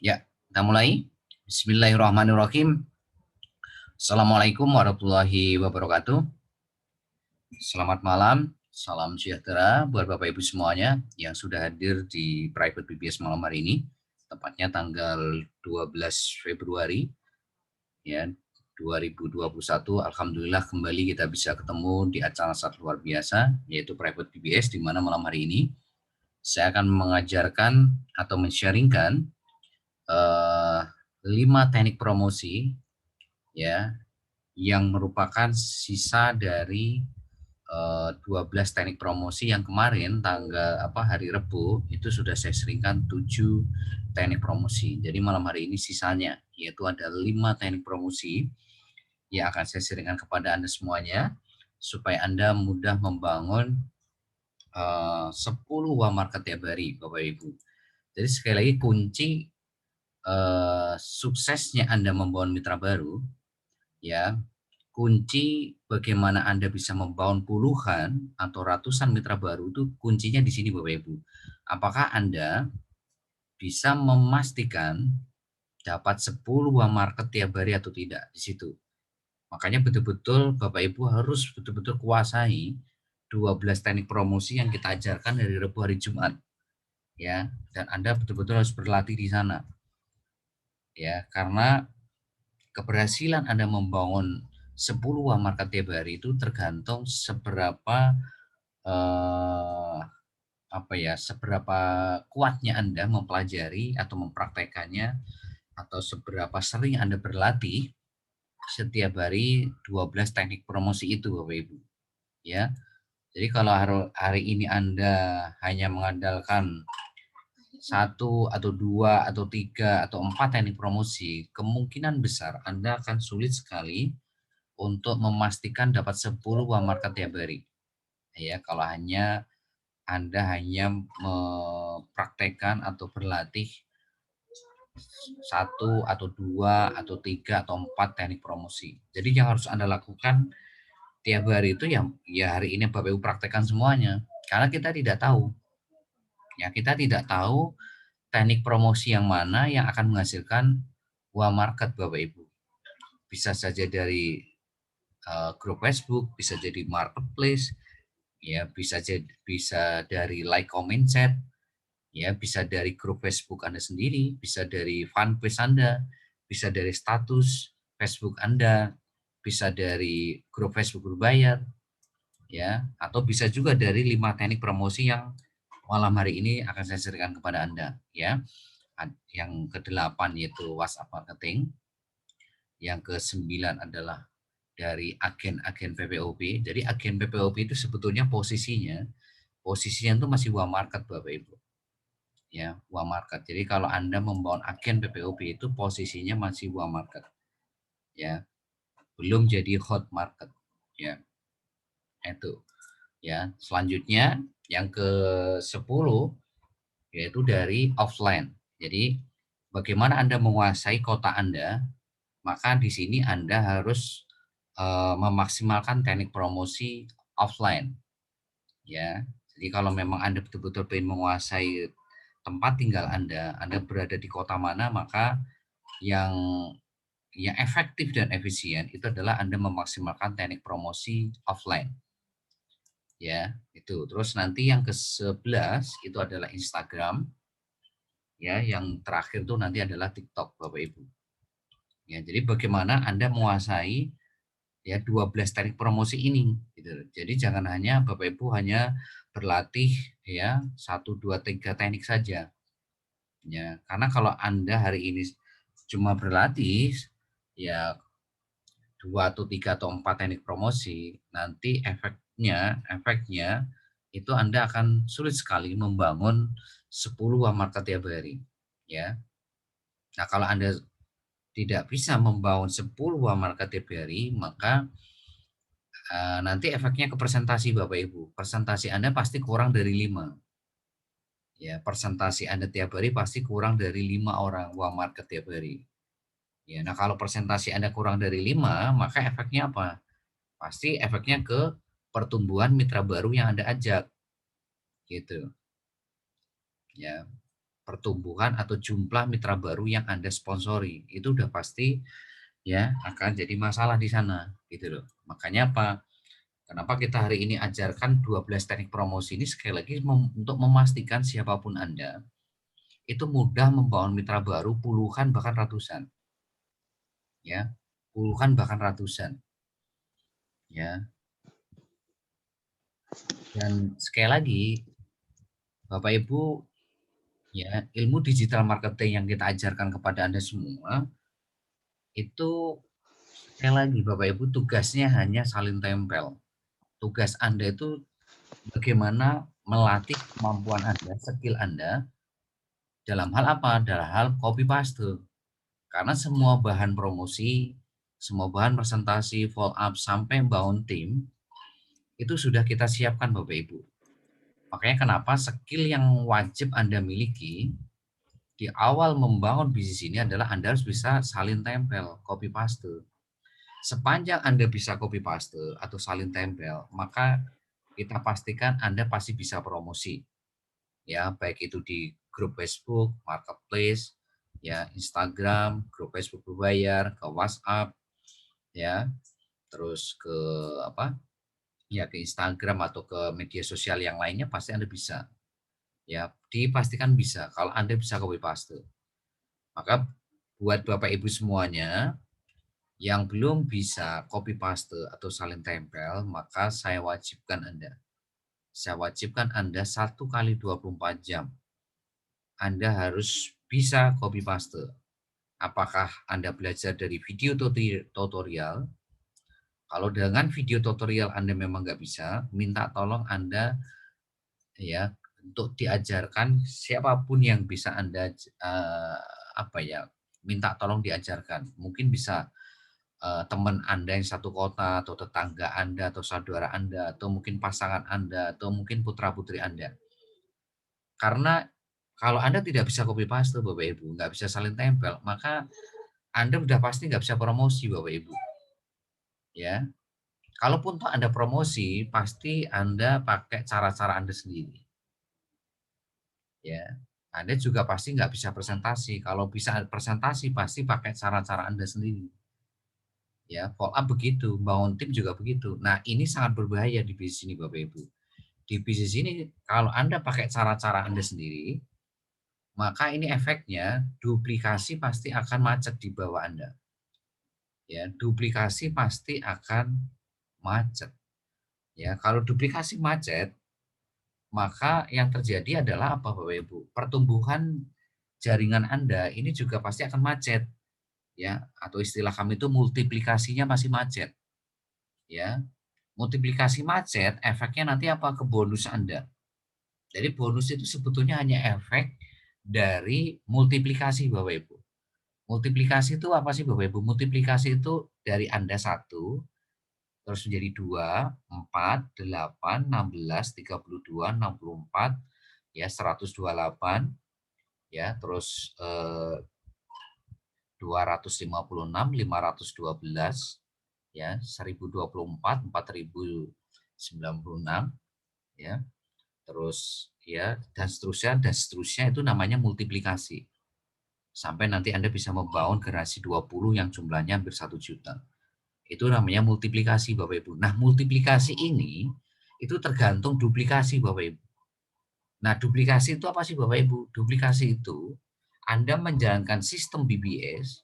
Ya, kita mulai. Bismillahirrahmanirrahim. Assalamualaikum warahmatullahi wabarakatuh. Selamat malam, salam sejahtera buat Bapak Ibu semuanya yang sudah hadir di Private BBS malam hari ini. Tepatnya tanggal 12 Februari ya 2021. Alhamdulillah kembali kita bisa ketemu di acara sangat luar biasa yaitu Private BBS, di mana malam hari ini saya akan mengajarkan atau men-sharingkan eh, 5 teknik promosi ya yang merupakan sisa dari 12 teknik promosi yang kemarin hari Rebu itu sudah saya seringkan 7 teknik promosi. Jadi malam hari ini sisanya yaitu ada 5 teknik promosi yang akan saya seringkan kepada Anda semuanya supaya Anda mudah membangun 10 uang market tiap hari, Bapak Ibu. Jadi sekali lagi kunci suksesnya Anda membangun mitra baru ya, kunci bagaimana Anda bisa membangun puluhan atau ratusan mitra baru itu kuncinya di sini Bapak Ibu. Apakah Anda bisa memastikan dapat 10 uang market tiap hari atau tidak di situ. Makanya betul-betul Bapak Ibu harus betul-betul kuasai 12 teknik promosi yang kita ajarkan dari Rabu hari Jumat. Ya, dan Anda betul-betul harus berlatih di sana. Ya, karena keberhasilan Anda membangun 10 uang market tiap hari itu tergantung seberapa seberapa kuatnya Anda mempelajari atau mempraktekannya atau seberapa sering Anda berlatih setiap hari 12 teknik promosi itu Bapak Ibu. Ya. Jadi kalau hari ini Anda hanya mengandalkan 1 atau 2 atau 3 atau 4 teknik promosi, kemungkinan besar Anda akan sulit sekali untuk memastikan dapat 10 uang market tiap hari. Ya, kalau Anda hanya mempraktekkan atau berlatih 1 atau 2 atau 3 atau 4 teknik promosi. Jadi yang harus Anda lakukan tiap hari itu ya hari ini Bapak Ibu praktekkan semuanya. Karena kita tidak tahu. Ya, kita tidak tahu teknik promosi yang mana yang akan menghasilkan uang market Bapak Ibu. Bisa saja dari grup Facebook, bisa jadi marketplace, ya bisa dari like, comment, chat, ya bisa dari grup Facebook Anda sendiri, bisa dari fanpage Anda, bisa dari status Facebook Anda, bisa dari grup Facebook berbayar, ya, atau bisa juga dari 5 teknik promosi yang malam hari ini akan saya sharingkan kepada Anda, ya. Yang ke-8 yaitu WhatsApp marketing, yang ke-9 adalah dari agen-agen PPOP. Jadi agen PPOP itu sebetulnya posisinya itu masih uang market Bapak Ibu. Ya, uang market. Jadi kalau Anda membangun agen PPOP itu posisinya masih uang market. Ya, belum jadi hot market. Ya, itu. Ya, selanjutnya yang ke-10 yaitu dari offline. Jadi bagaimana Anda menguasai kota Anda, maka di sini Anda harus memaksimalkan teknik promosi offline. Ya, jadi kalau memang Anda betul-betul ingin menguasai tempat tinggal Anda berada di kota mana, maka yang yang efektif dan efisien itu adalah Anda memaksimalkan teknik promosi offline. Ya, itu. Terus nanti yang ke-11 itu adalah Instagram. Ya, yang terakhir tuh nanti adalah TikTok Bapak Ibu. Ya, jadi bagaimana Anda menguasai ya 12 teknik promosi ini gitu. Jadi jangan hanya Bapak Ibu hanya berlatih ya 1, 2, 3 teknik saja. Ya, karena kalau Anda hari ini cuma berlatih ya 2 atau 3 atau 4 teknik promosi, nanti efeknya itu Anda akan sulit sekali membangun 10 market tiap hari ya. Nah, kalau Anda tidak bisa membangun 10 market tiap hari, maka nanti efeknya ke presentasi Bapak Ibu. Presentasi Anda pasti kurang dari 5. Ya, presentasi Anda tiap hari pasti kurang dari 5 orang uang market tiap hari. Ya, nah kalau presentasi Anda kurang dari 5, maka efeknya apa? Pasti efeknya ke pertumbuhan mitra baru yang Anda ajak. Gitu. Ya. pertumbuhan atau jumlah mitra baru yang Anda sponsori. Itu udah pasti ya akan jadi masalah di sana gitu loh. Makanya apa? Kenapa kita hari ini ajarkan 12 teknik promosi ini sekali lagi untuk memastikan siapapun Anda itu mudah membangun mitra baru puluhan bahkan ratusan. Ya, puluhan bahkan ratusan. Ya. Dan sekali lagi Bapak Ibu, ya, ilmu digital marketing yang kita ajarkan kepada Anda semua itu sekali lagi Bapak Ibu tugasnya hanya saling tempel. Tugas Anda itu bagaimana melatih kemampuan Anda, skill Anda dalam hal apa? Dalam hal copy paste. Karena semua bahan promosi, semua bahan presentasi, follow up sampai bangun tim itu sudah kita siapkan Bapak Ibu. Makanya kenapa skill yang wajib Anda miliki di awal membangun bisnis ini adalah Anda harus bisa salin tempel, copy paste. Sepanjang Anda bisa copy paste atau salin tempel, maka kita pastikan Anda pasti bisa promosi. Ya, baik itu di grup Facebook, marketplace, ya, Instagram, grup Facebook berbayar, ke WhatsApp, ya, terus ke apa? Ya, ke Instagram atau ke media sosial yang lainnya pasti Anda bisa. Ya, dipastikan bisa kalau Anda bisa copy paste. Maka buat Bapak Ibu semuanya yang belum bisa copy paste atau salin tempel, maka saya wajibkan Anda. Saya wajibkan Anda 1 kali 24 jam. Anda harus bisa copy paste. Apakah Anda belajar dari video tutorial? Kalau dengan video tutorial Anda memang nggak bisa, minta tolong Anda ya untuk diajarkan siapapun yang bisa Anda apa ya minta tolong diajarkan. Mungkin bisa teman Anda yang satu kota atau tetangga Anda atau saudara Anda atau mungkin pasangan Anda atau mungkin putra-putri Anda. Karena kalau Anda tidak bisa copy paste Bapak Ibu, nggak bisa saling tempel, maka Anda udah pasti nggak bisa promosi Bapak Ibu. Ya, kalaupun toh Anda promosi, pasti Anda pakai cara-cara Anda sendiri. Ya, Anda juga pasti nggak bisa presentasi. Kalau bisa presentasi, pasti pakai cara-cara Anda sendiri. Ya, follow up begitu, bangun tim juga begitu. Nah, ini sangat berbahaya di bisnis ini Bapak Ibu. Di bisnis ini kalau Anda pakai cara-cara Anda sendiri, maka ini efeknya duplikasi pasti akan macet di bawah Anda. Ya, duplikasi pasti akan macet. Ya, kalau duplikasi macet, maka yang terjadi adalah apa Bapak Ibu? Pertumbuhan jaringan Anda ini juga pasti akan macet. Ya, atau istilah kami itu multiplikasinya masih macet. Ya, multiplikasi macet efeknya nanti apa? Ke bonus Anda. Jadi bonus itu sebetulnya hanya efek dari multiplikasi Bapak Ibu. Multiplikasi itu apa sih Bapak Ibu? Multiplikasi itu dari Anda 1, terus menjadi 2, 4, 8, 16, 32, 64, ya 128, ya terus 256, 512, ya 1024, 4096, ya terus ya dan seterusnya itu namanya multiplikasi. Sampai nanti Anda bisa membangun generasi 20 yang jumlahnya hampir 1 juta. Itu namanya multiplikasi Bapak Ibu. Nah, multiplikasi ini itu tergantung duplikasi Bapak Ibu. Nah, duplikasi itu apa sih Bapak Ibu? Duplikasi itu Anda menjalankan sistem BBS,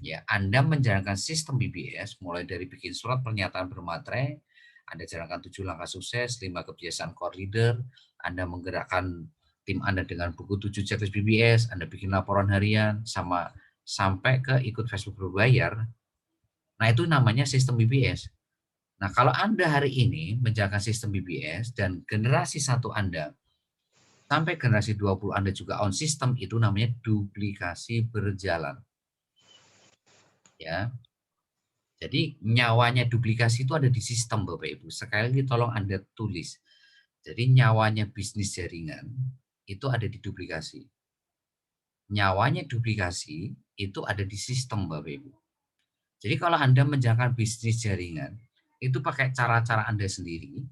ya, Anda menjalankan sistem BBS mulai dari bikin surat pernyataan bermaterai, Anda jalankan 7 langkah sukses, 5 kebiasaan core leader, Anda menggerakkan tim Anda dengan buku 7 checklist BBS, Anda bikin laporan harian, sampai ke ikut Facebook berbayar. Nah, itu namanya sistem BBS. Nah, kalau Anda hari ini menjalankan sistem BBS dan generasi 1 Anda sampai generasi 20 Anda juga on sistem, itu namanya duplikasi berjalan. Ya. Jadi nyawanya duplikasi itu ada di sistem Bapak Ibu. Sekali lagi tolong Anda tulis. Jadi nyawanya bisnis jaringan itu ada di duplikasi. Nyawanya duplikasi itu ada di sistem Bapak Ibu. Jadi kalau Anda menjalankan bisnis jaringan, itu pakai cara-cara Anda sendiri,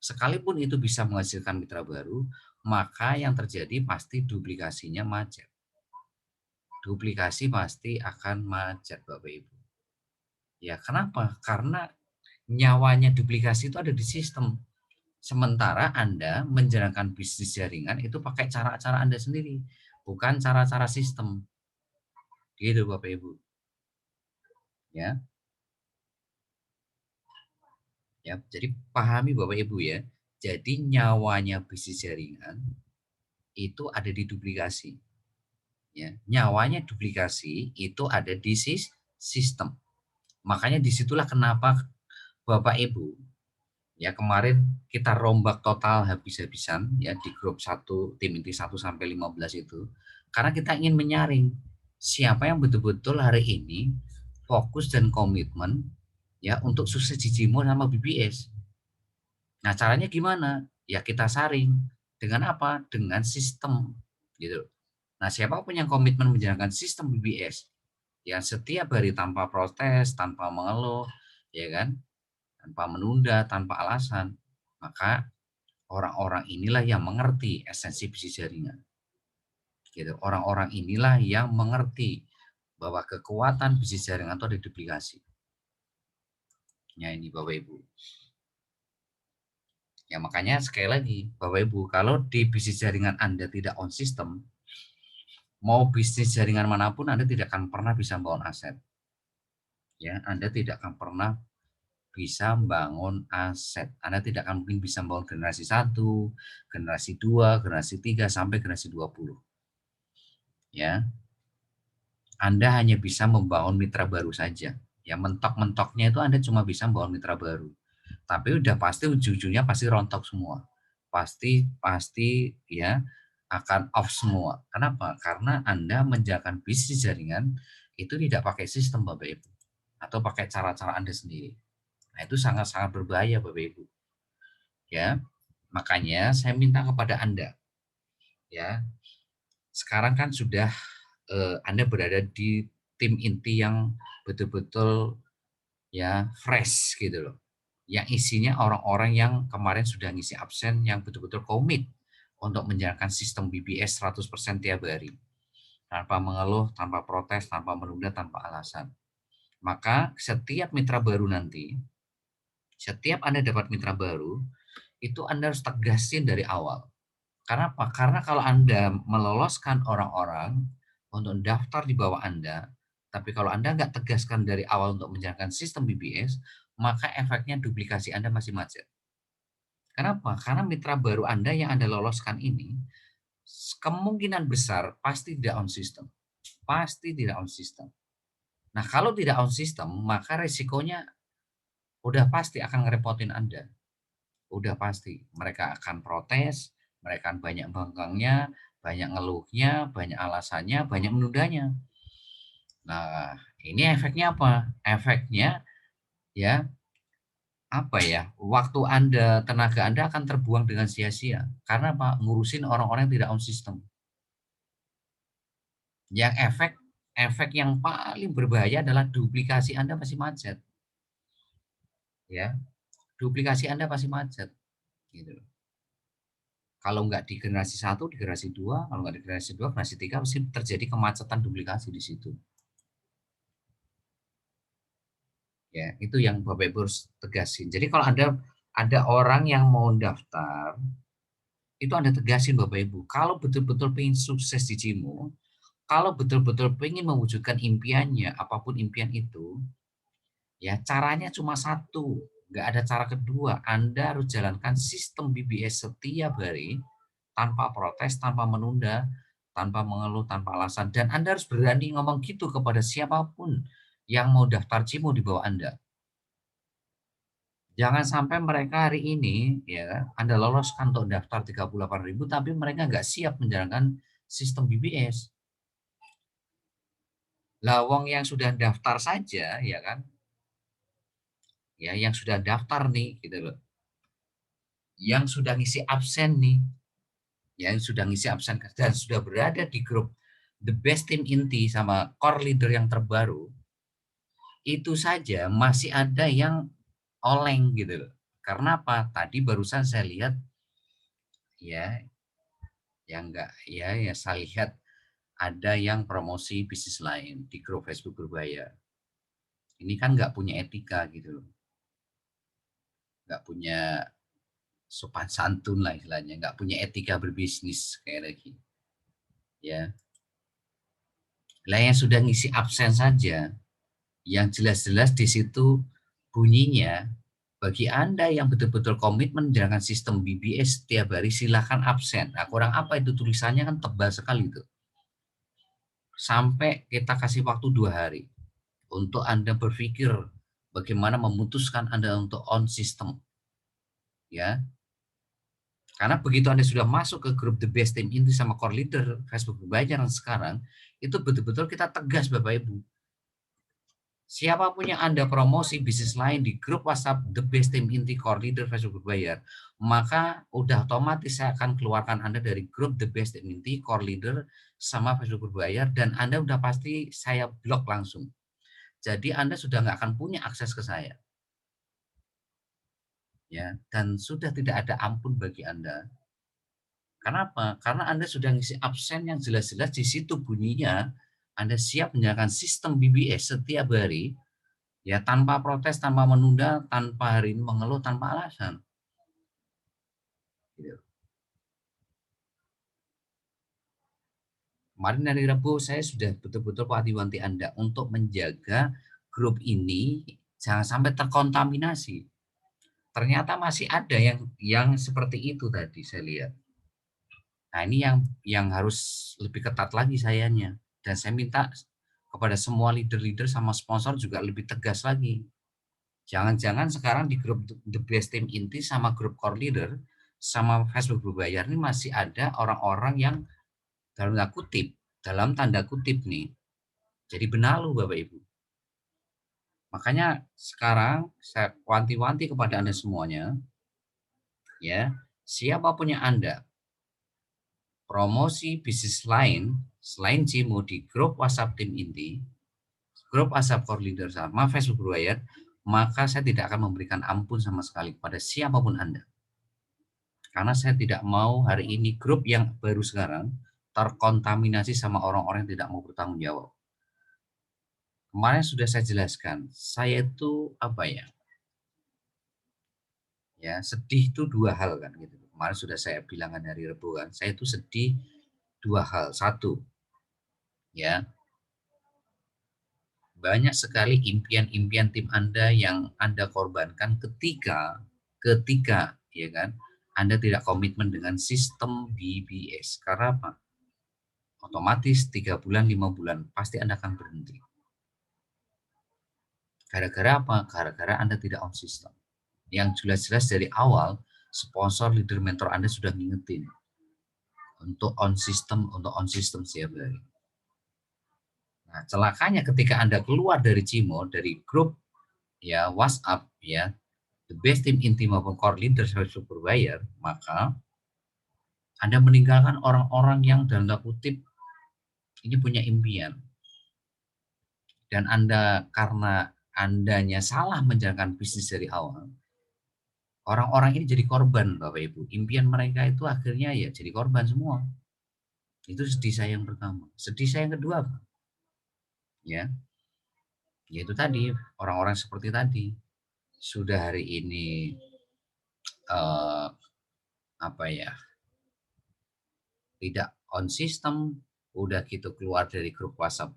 sekalipun itu bisa menghasilkan mitra baru, maka yang terjadi pasti duplikasinya macet. Duplikasi pasti akan macet, Bapak Ibu. Ya, kenapa? Karena nyawanya duplikasi itu ada di sistem. Sementara Anda menjalankan bisnis jaringan itu pakai cara-cara Anda sendiri, bukan cara-cara sistem. Gitu, Bapak Ibu. Ya. Ya, jadi pahami Bapak Ibu ya. Jadi nyawanya bisnis jaringan itu ada di duplikasi. Ya, nyawanya duplikasi itu ada di sistem. Makanya disitulah kenapa Bapak Ibu ya kemarin kita rombak total habis-habisan ya di grup 1 tim inti 1 sampai 15 itu karena kita ingin menyaring siapa yang betul-betul hari ini fokus dan komitmen ya untuk sukses di Jimo sama BBS. Nah, caranya gimana? Ya kita saring. Dengan apa? Dengan sistem gitu. Nah, siapapun yang komitmen menjalankan sistem BBS yang setiap hari tanpa protes, tanpa mengeluh, ya kan? Tanpa menunda, tanpa alasan, maka orang-orang inilah yang mengerti esensi bisnis jaringan. Gitu. Orang-orang inilah yang mengerti bahwa kekuatan bisnis jaringan itu ada di duplikasi. Ya ini Bapak Ibu. Ya makanya sekali lagi Bapak Ibu, kalau di bisnis jaringan Anda tidak on system, mau bisnis jaringan manapun Anda tidak akan pernah bisa membangun aset. Ya, Anda tidak akan pernah bisa membangun aset. Anda tidak akan mungkin bisa membangun generasi 1, generasi 2, generasi 3 sampai generasi 20. Ya. Anda hanya bisa membangun mitra baru saja. Ya, mentok-mentoknya itu Anda cuma bisa membangun mitra baru. Tapi udah pasti ujung-ujungnya pasti rontok semua. Pasti ya akan off semua. Kenapa? Karena Anda menjalankan bisnis jaringan itu tidak pakai sistem Bapak Ibu atau pakai cara-cara Anda sendiri. Nah, itu sangat-sangat berbahaya Bapak Ibu. Ya. Makanya saya minta kepada Anda ya. Sekarang kan sudah Anda berada di tim inti yang betul-betul ya fresh gitu loh. Yang isinya orang-orang yang kemarin sudah ngisi absen yang betul-betul komit untuk menjalankan sistem BBS 100% tiap hari. Tanpa mengeluh, tanpa protes, tanpa menunda, tanpa alasan. Maka setiap mitra baru nanti, setiap Anda dapat mitra baru, itu Anda harus tegasin dari awal. Karena apa? Karena kalau Anda meloloskan orang-orang untuk daftar di bawah Anda, tapi kalau Anda nggak tegaskan dari awal untuk menjalankan sistem BBS, maka efeknya duplikasi Anda masih macet. Kenapa? Karena mitra baru Anda yang Anda loloskan ini, kemungkinan besar pasti tidak on system. Pasti tidak on system. Nah, kalau tidak on system, maka resikonya udah pasti akan ngerepotin Anda. Udah pasti. Mereka akan protes, mereka akan banyak bengkangnya, banyak ngeluhnya, banyak alasannya, banyak menundanya. Nah, ini efeknya apa? Efeknya ya apa ya? Waktu Anda, tenaga Anda akan terbuang dengan sia-sia. Karena apa? Ngurusin orang-orang yang tidak on system. Yang efek yang paling berbahaya adalah duplikasi Anda pasti macet. Ya, duplikasi Anda pasti macet. Gitu. Kalau nggak di generasi 1, di generasi 2, kalau nggak di generasi 2, generasi 3 pasti terjadi kemacetan duplikasi di situ. Ya, itu yang Bapak Ibu harus tegasin. Jadi kalau ada orang yang mau daftar, itu Anda tegasin Bapak Ibu. Kalau betul-betul pengen sukses di Cimo, kalau betul-betul pengen mewujudkan impiannya, apapun impian itu, ya caranya cuma satu, nggak ada cara kedua. Anda harus jalankan sistem BBS setiap hari tanpa protes, tanpa menunda, tanpa mengeluh, tanpa alasan. Dan Anda harus berani ngomong gitu kepada siapapun yang mau daftar Cimo di bawah Anda. Jangan sampai mereka hari ini ya Anda loloskan untuk daftar 38.000 tapi mereka nggak siap menjalankan sistem BBS. Lawang yang sudah daftar saja ya kan, ya yang sudah daftar nih gitu loh. Yang sudah ngisi absen nih, yang sudah ngisi absen dan sudah berada di grup the best team inti sama core leader yang terbaru, itu saja masih ada yang oleng gitu loh. Karena apa? Tadi barusan saya lihat ya Ya enggak, ya saya lihat ada yang promosi bisnis lain di grup Facebook berbayar. Ini kan nggak punya etika gitu loh, nggak punya sopan santun lah istilahnya, nggak punya etika berbisnis kayak lagi, ya. Lah yang sudah ngisi absen saja, yang jelas-jelas di situ bunyinya, bagi Anda yang betul-betul komitmen menjalankan sistem BBS setiap hari silahkan absen. Nah, kurang apa itu tulisannya kan tebal sekali itu. Sampai kita kasih waktu 2 hari untuk Anda berpikir bagaimana memutuskan Anda untuk on system, ya. Karena begitu Anda sudah masuk ke grup The Best Team Inti sama core leader Facebook berbayar yang sekarang, itu betul-betul kita tegas Bapak Ibu. Siapapun yang Anda promosi bisnis lain di grup WhatsApp The Best Team Inti core leader Facebook berbayar, maka udah otomatis saya akan keluarkan Anda dari grup The Best Team Inti core leader sama Facebook berbayar dan Anda udah pasti saya blok langsung. Jadi Anda sudah nggak akan punya akses ke saya. Ya, dan sudah tidak ada ampun bagi Anda. Kenapa? Karena Anda sudah ngisi absen yang jelas-jelas di situ bunyinya, Anda siap menjalankan sistem BBS setiap hari, ya tanpa protes, tanpa menunda, tanpa hari ini mengeluh, tanpa alasan. Gitu. Kemarin dari Rabu saya sudah betul-betul wanti-wanti Anda untuk menjaga grup ini jangan sampai terkontaminasi. Ternyata masih ada yang seperti itu tadi saya lihat. Nah, ini yang harus lebih ketat lagi sayanya. Dan saya minta kepada semua leader-leader sama sponsor juga lebih tegas lagi. Jangan-jangan sekarang di grup The Best Team Inti sama grup Core Leader sama Facebook berbayar ini masih ada orang-orang yang dalam tanda kutip nih, jadi benalu Bapak Ibu. Makanya sekarang saya wanti-wanti kepada Anda semuanya, ya, siapapun yang Anda promosi bisnis lain selain Cimo di grup WhatsApp tim inti, grup WhatsApp core leader sama Facebook berbayar, maka saya tidak akan memberikan ampun sama sekali kepada siapapun Anda. Karena saya tidak mau hari ini grup yang baru sekarang terkontaminasi sama orang-orang yang tidak mau bertanggung jawab. Kemarin sudah saya jelaskan, saya itu apa ya? Ya, sedih itu dua hal kan gitu. Kemarin sudah saya bilangkan hari Rabu kan, saya itu sedih dua hal. Satu, ya, banyak sekali impian-impian tim Anda yang Anda korbankan ketika ketika ya kan Anda tidak komitmen dengan sistem BBS. Karena apa? Otomatis 3 bulan, 5 bulan pasti Anda akan berhenti. Gara-gara apa? Gara-gara Anda tidak on system. Yang jelas-jelas dari awal sponsor leader mentor Anda sudah ngingetin untuk on system setiap hari. Nah, celakanya ketika Anda keluar dari Cimo, dari grup ya WhatsApp ya, The Best Team Inti maupun core leader harus berbayar, maka Anda meninggalkan orang-orang yang dalam tanda kutip ini punya impian. Dan Anda karena Andanya salah menjalankan bisnis dari awal, orang-orang ini jadi korban Bapak Ibu. Impian mereka itu akhirnya ya jadi korban semua. Itu sedih saya yang pertama. Sedih saya yang kedua, ya, yaitu tadi orang-orang seperti tadi sudah hari ini eh, apa ya tidak on system, udah gitu keluar dari grup WhatsApp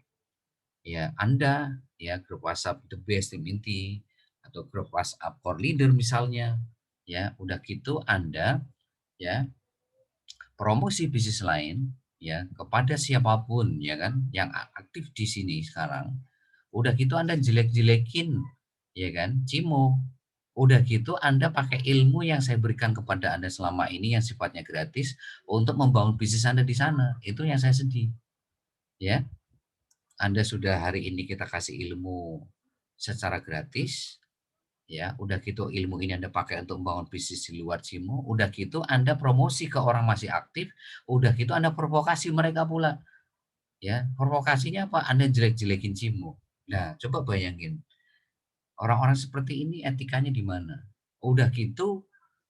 ya Anda, ya grup WhatsApp The Best Team Inti atau grup WhatsApp Core Leader misalnya, ya udah gitu Anda ya promosi bisnis lain ya kepada siapapun ya kan yang aktif di sini sekarang. Udah gitu Anda jelek-jelekin ya kan Cimo. Udah gitu Anda pakai ilmu yang saya berikan kepada Anda selama ini yang sifatnya gratis untuk membangun bisnis Anda di sana. Itu yang saya sedih. Ya. Anda sudah hari ini kita kasih ilmu secara gratis, ya, udah gitu ilmu ini Anda pakai untuk membangun bisnis di luar Cimo, udah gitu Anda promosi ke orang masih aktif, udah gitu Anda provokasi mereka pula, ya. Provokasinya apa? Anda jelek-jelekin Cimo. Nah, coba bayangin, orang-orang seperti ini etikanya di mana? Udah gitu,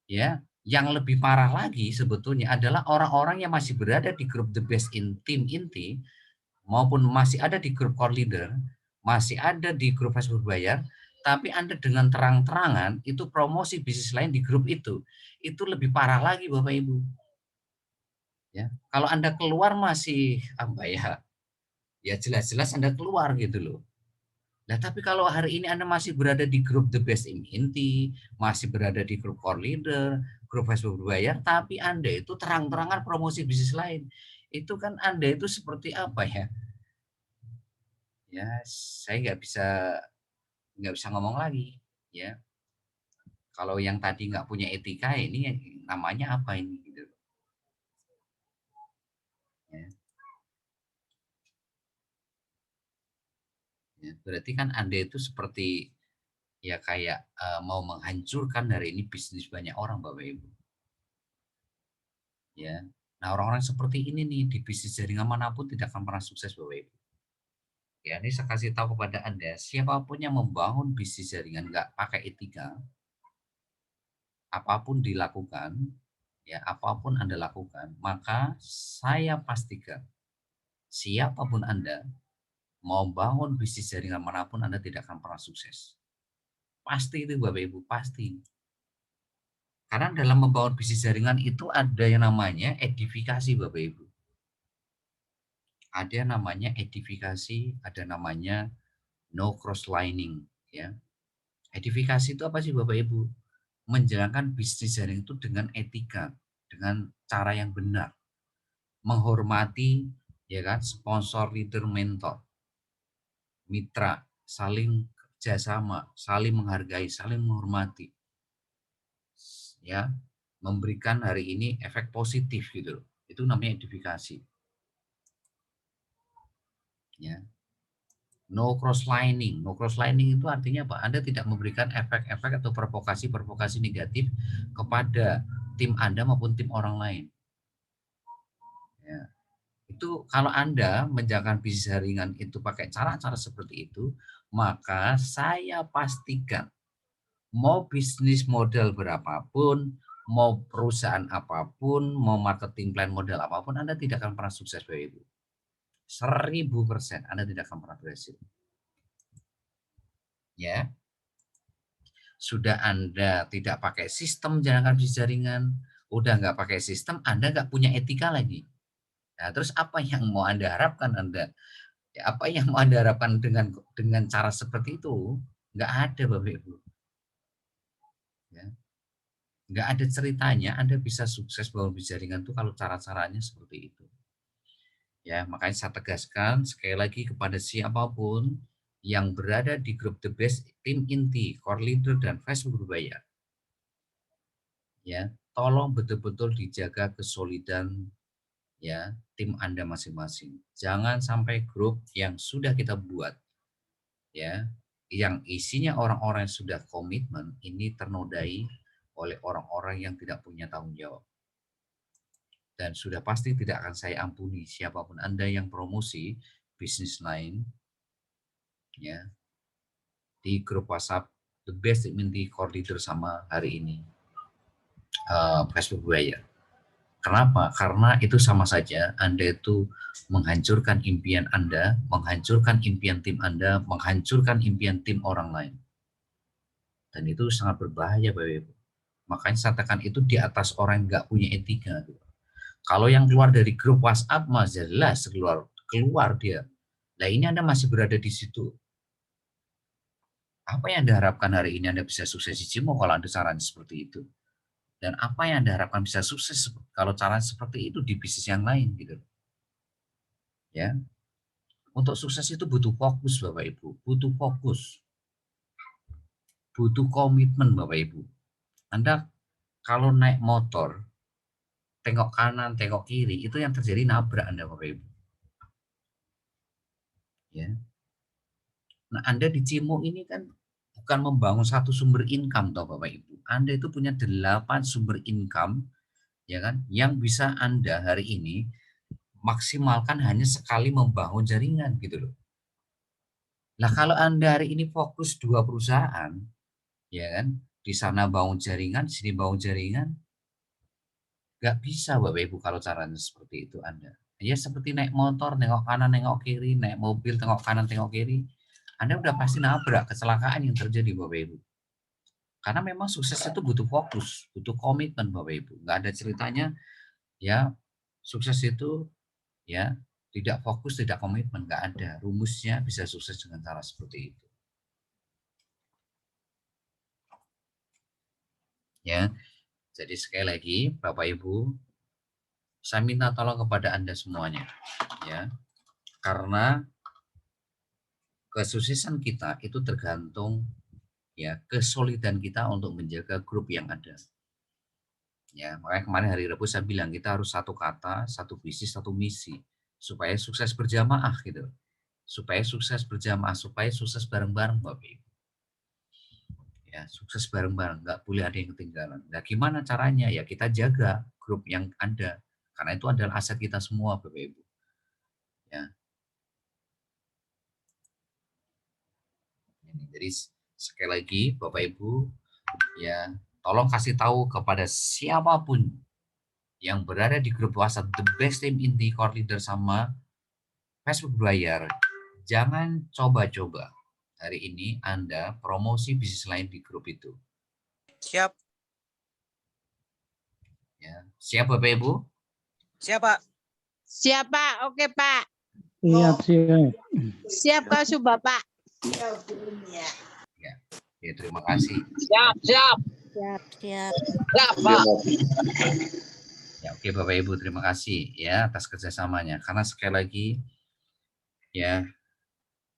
ya, Yang lebih parah lagi sebetulnya adalah orang-orang yang masih berada di grup the best in team inti maupun masih ada di grup core leader, masih ada di grup Facebook bayar, tapi Anda dengan terang-terangan itu promosi bisnis lain di grup itu lebih parah lagi Bapak Ibu. Ya, kalau Anda keluar masih apa ya? Ya jelas-jelas Anda keluar gitu loh. Nah, tapi kalau hari ini Anda masih berada di grup The Best in Inti, masih berada di grup Core Leader, grup Facebook berbayar, tapi Anda itu terang-terangan promosi bisnis lain. Itu kan Anda itu seperti apa ya? Ya, saya nggak bisa ngomong lagi. Ya, kalau yang tadi nggak punya etika ini namanya apa ini gitu. Ya, ya. Berarti kan Anda itu seperti ya kayak mau menghancurkan hari ini bisnis banyak orang Bapak Ibu. Ya. Nah, orang-orang seperti ini nih di bisnis jaringan manapun tidak akan pernah sukses Bapak Ibu. Ya, ini saya kasih tahu kepada Anda, siapapun yang membangun bisnis jaringan nggak pakai etika, apapun dilakukan, ya apapun Anda lakukan, maka saya pastikan siapapun Anda mau bangun bisnis jaringan manapun Anda tidak akan pernah sukses. Pasti itu Bapak Ibu, pasti. Karena dalam membangun bisnis jaringan itu ada yang namanya edifikasi Bapak Ibu. Ada namanya edifikasi, ada namanya no cross lining ya. Edifikasi itu apa sih Bapak Ibu? Menjalankan bisnis jaring itu dengan etika, dengan cara yang benar, menghormati ya kan sponsor, leader, mentor, mitra, saling kerjasama, saling menghargai, saling menghormati, ya, memberikan hari ini efek positif gitu loh. Itu namanya edifikasi, ya. No cross lining. No cross lining itu artinya apa? Anda tidak memberikan efek-efek atau provokasi-provokasi negatif kepada tim Anda maupun tim orang lain. Ya. Itu kalau Anda menjalankan bisnis jaringan itu pakai cara-cara seperti itu, maka saya pastikan mau bisnis model berapapun, mau perusahaan apapun, mau marketing plan model apapun, Anda tidak akan pernah sukses Bapak Ibu. 1000% Anda tidak akan pernah berhasil. Ya. Sudah Anda tidak pakai sistem jalankan bisnis jaringan, udah nggak pakai sistem, Anda nggak punya etika lagi. Nah, terus apa yang mau Anda harapkan Anda? Ya, apa yang mau Anda harapkan dengan cara seperti itu? Nggak ada Bapak Ibu. Ya. Nggak ada ceritanya Anda bisa sukses bangun bisnis jaringan itu kalau cara-caranya seperti itu. Ya, makanya saya tegaskan sekali lagi kepada siapapun yang berada di grup The Best, tim inti, core leader, dan Facebook berbayar. Ya, tolong betul-betul dijaga kesolidan ya tim Anda masing-masing. Jangan sampai grup yang sudah kita buat ya, yang isinya orang-orang yang sudah komitmen ini ternodai oleh orang-orang yang tidak punya tanggung jawab. Dan sudah pasti tidak akan saya ampuni siapapun Anda yang promosi bisnis lain ya di grup WhatsApp The Best Minty Core Leader sama hari ini Facebook Buyer. Kenapa? Karena itu sama saja Anda itu menghancurkan impian Anda, menghancurkan impian tim Anda, menghancurkan impian tim orang lain. Dan itu sangat berbahaya Bapak Ibu. Makanya saya katakan itu di atas orang yang nggak punya etika. Kalau yang keluar dari grup WhatsApp mas jelas keluar dia. Nah ini Anda masih berada di situ. Apa yang Anda harapkan hari ini Anda bisa sukses di Cimo kalau Anda saran seperti itu? Dan apa yang Anda harapkan bisa sukses kalau cara seperti itu di bisnis yang lain gitu. Ya, untuk sukses itu butuh fokus Bapak Ibu, butuh fokus, butuh komitmen Bapak Ibu. Anda kalau naik motor, tengok kanan, tengok kiri, itu yang terjadi nabrak Anda Bapak Ibu. Ya. Nah, Anda di Cimo ini kan bukan membangun satu sumber income toh Bapak Ibu. Anda itu punya 8 sumber income ya kan yang bisa Anda hari ini maksimalkan hanya sekali membangun jaringan gitu loh. Nah, kalau Anda hari ini fokus 2 perusahaan ya kan, di sana bangun jaringan, sini bangun jaringan, Nggak bisa Bapak Ibu kalau caranya seperti itu Anda. Ya seperti naik motor, nengok kanan, nengok kiri, naik mobil, tengok kanan, tengok kiri. Anda udah pasti nabrak, kecelakaan yang terjadi Bapak Ibu. Karena memang sukses itu butuh fokus, butuh komitmen Bapak Ibu. Nggak ada ceritanya ya sukses itu ya tidak fokus, tidak komitmen, nggak ada. Rumusnya bisa sukses dengan cara seperti itu. Ya, jadi sekali lagi Bapak Ibu, saya minta tolong kepada Anda semuanya, ya, karena kesuksesan kita itu tergantung ya kesolidan kita untuk menjaga grup yang ada. Ya, makanya kemarin hari Rabu saya bilang kita harus satu kata, satu visi, satu misi supaya sukses berjamaah gitu. Supaya sukses berjamaah, supaya sukses bareng-bareng Bapak Ibu. Ya, sukses bareng-bareng, nggak boleh ada yang ketinggalan. Nah, gimana caranya? Ya kita jaga grup yang ada, karena itu adalah aset kita semua, Bapak Ibu. Ya, jadi sekali lagi, Bapak Ibu, ya tolong kasih tahu kepada siapapun yang berada di grup WhatsApp The Best Team Inti Core Leader sama Facebook Bayar, jangan coba-coba hari ini Anda promosi bisnis lain di grup itu. Siap. Ya, siap Bapak Ibu? Siap, Pak. Siap, Pak. Oke, Pak. Siap, siap. Siap, Kak Subah, Pak. Ya, ya terima kasih. Siap, siap. Siap, siap. Siap, Pak. Ya, oke Bapak Ibu, terima kasih ya atas kerjasamanya. Karena sekali lagi ya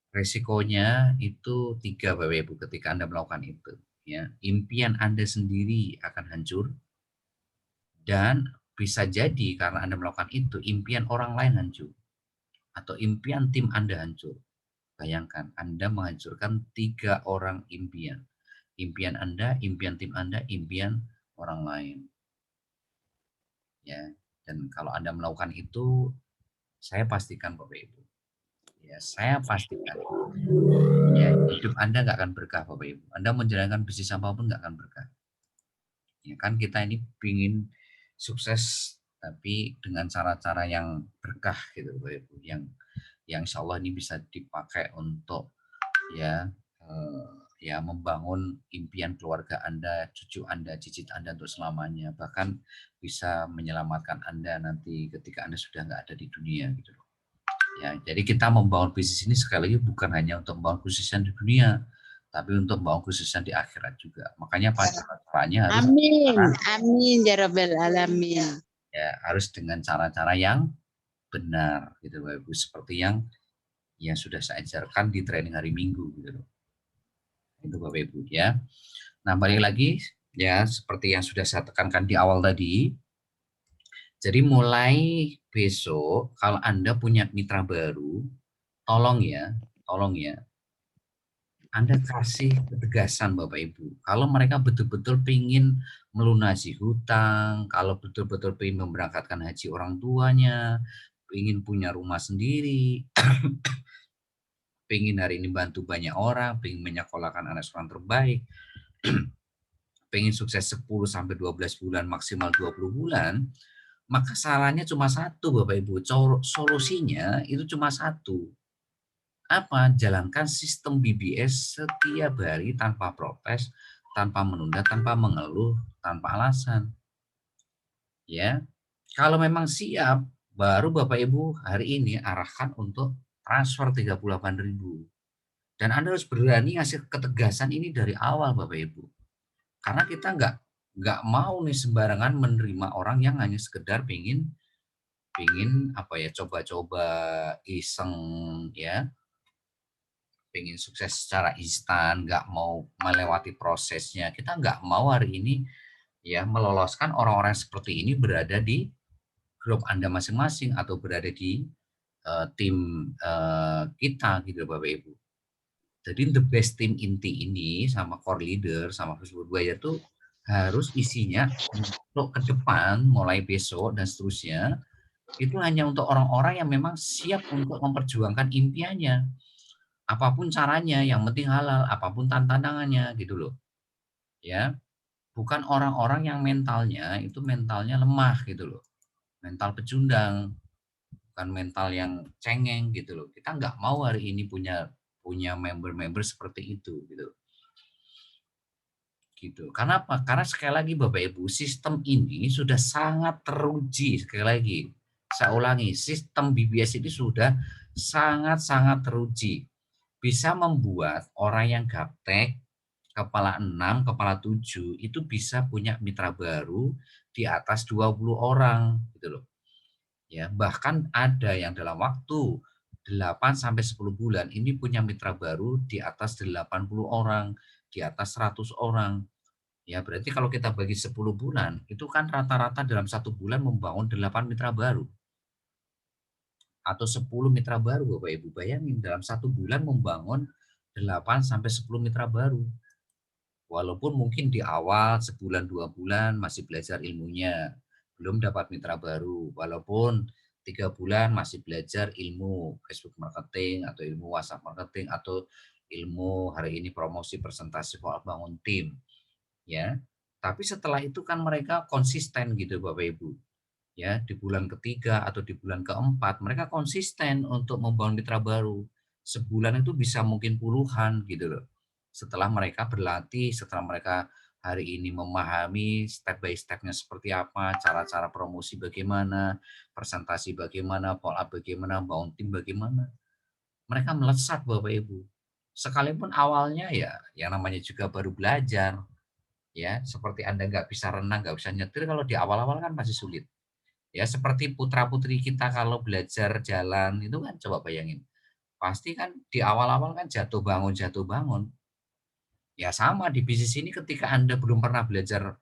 resikonya itu 3 Bapak Ibu ketika Anda melakukan itu. Ya, impian Anda sendiri akan hancur dan bisa jadi karena Anda melakukan itu impian orang lain hancur atau impian tim Anda hancur. Bayangkan Anda menghancurkan 3 orang impian. Impian Anda, impian tim Anda, impian orang lain. Ya, dan kalau Anda melakukan itu, saya pastikan Bapak Ibu, ya saya pastikan, ya hidup Anda nggak akan berkah Bapak Ibu. Anda menjalankan bisnis apapun nggak akan berkah. Ya kan kita ini ingin sukses, tapi dengan cara-cara yang berkah gitu Bapak Ibu, yang Insya Allah ini bisa dipakai untuk ya ya membangun impian keluarga Anda, cucu Anda, cicit Anda untuk selamanya, bahkan bisa menyelamatkan Anda nanti ketika Anda sudah nggak ada di dunia gitu loh. Ya, jadi kita membangun bisnis ini sekali lagi bukan hanya untuk membangun kesuksesan di dunia, tapi untuk membangun kesuksesan di akhirat juga. Makanya caranya harus Amin. Amin ya Rabbal Alamin. ya harus dengan cara-cara yang benar gitu Bapak Ibu, seperti yang sudah saya ajarkan di training hari Minggu gitu loh. Itu Bapak Ibu ya. Nah, balik lagi ya seperti yang sudah saya tekankan di awal tadi. Jadi mulai besok kalau Anda punya mitra baru, tolong ya, Anda kasih ketegasan Bapak Ibu. Kalau mereka betul-betul ingin melunasi hutang, kalau betul-betul ingin memberangkatkan haji orang tuanya, ingin punya rumah sendiri, pengen hari ini bantu banyak orang, pengen menyekolahkan anak orang terbaik, pengen sukses 10 sampai 12 bulan, maksimal 20 bulan, maka salahnya cuma satu Bapak Ibu. Solusinya itu cuma satu. Apa? Jalankan sistem BBS setiap hari tanpa protes, tanpa menunda, tanpa mengeluh, tanpa alasan. Ya. Kalau memang siap, baru Bapak Ibu hari ini arahkan untuk transfer 38.000. Dan Anda harus berani ngasih ketegasan ini dari awal Bapak Ibu. Karena kita nggak mau nih sembarangan menerima orang yang hanya sekedar pingin apa ya coba-coba iseng ya, pingin sukses secara instan, nggak mau melewati prosesnya. Kita nggak mau hari ini ya meloloskan orang-orang seperti ini berada di grup Anda masing-masing atau berada di tim kita gitu Bapak Ibu. Jadi the best team inti ini sama core leader sama Facebook Buaya tuh harus isinya untuk ke depan mulai besok dan seterusnya itu hanya untuk orang-orang yang memang siap untuk memperjuangkan impiannya. Apapun caranya, yang penting halal, apapun tantangannya gitu loh. Ya. bukan orang-orang yang mentalnya lemah gitu loh. Mental pecundang, bukan mental yang cengeng gitu loh. Kita nggak mau hari ini punya member-member seperti itu gitu. Gitu. Karena apa? Karena sekali lagi Bapak Ibu, sistem ini sudah sangat teruji. Sekali lagi, saya ulangi, sistem BBS ini sudah sangat-sangat teruji. Bisa membuat orang yang gaptek, kepala 6, kepala 7 itu bisa punya mitra baru di atas 20 orang gitu loh. Ya, bahkan ada yang dalam waktu 8 sampai 10 bulan ini punya mitra baru di atas 80 orang, di atas 100 orang. Ya, berarti kalau kita bagi 10 bulan, itu kan rata-rata dalam 1 bulan membangun 8 mitra baru. Atau 10 mitra baru, Bapak Ibu. Bayangin, dalam 1 bulan membangun 8 sampai 10 mitra baru. Walaupun mungkin di awal sebulan 2 bulan masih belajar ilmunya, belum dapat mitra baru. Walaupun 3 bulan masih belajar ilmu Facebook marketing atau ilmu WhatsApp marketing atau ilmu hari ini promosi presentasi soal bangun tim, ya. Tapi setelah itu kan mereka konsisten gitu Bapak Ibu. Ya, di bulan ketiga atau di bulan keempat mereka konsisten untuk membangun mitra baru. Sebulan itu bisa mungkin puluhan gitu loh. Setelah mereka berlatih, setelah mereka hari ini memahami step by step-nya seperti apa, cara-cara promosi bagaimana, presentasi bagaimana, follow up bagaimana, bangun tim bagaimana. Mereka melesat Bapak Ibu. Sekalipun awalnya ya yang namanya juga baru belajar, ya seperti Anda nggak bisa renang, nggak bisa nyetir, kalau di awal-awal kan masih sulit. Ya seperti putra-putri kita kalau belajar jalan itu kan coba bayangin. Pasti kan di awal-awal kan jatuh bangun jatuh bangun. Ya sama di bisnis ini ketika Anda belum pernah belajar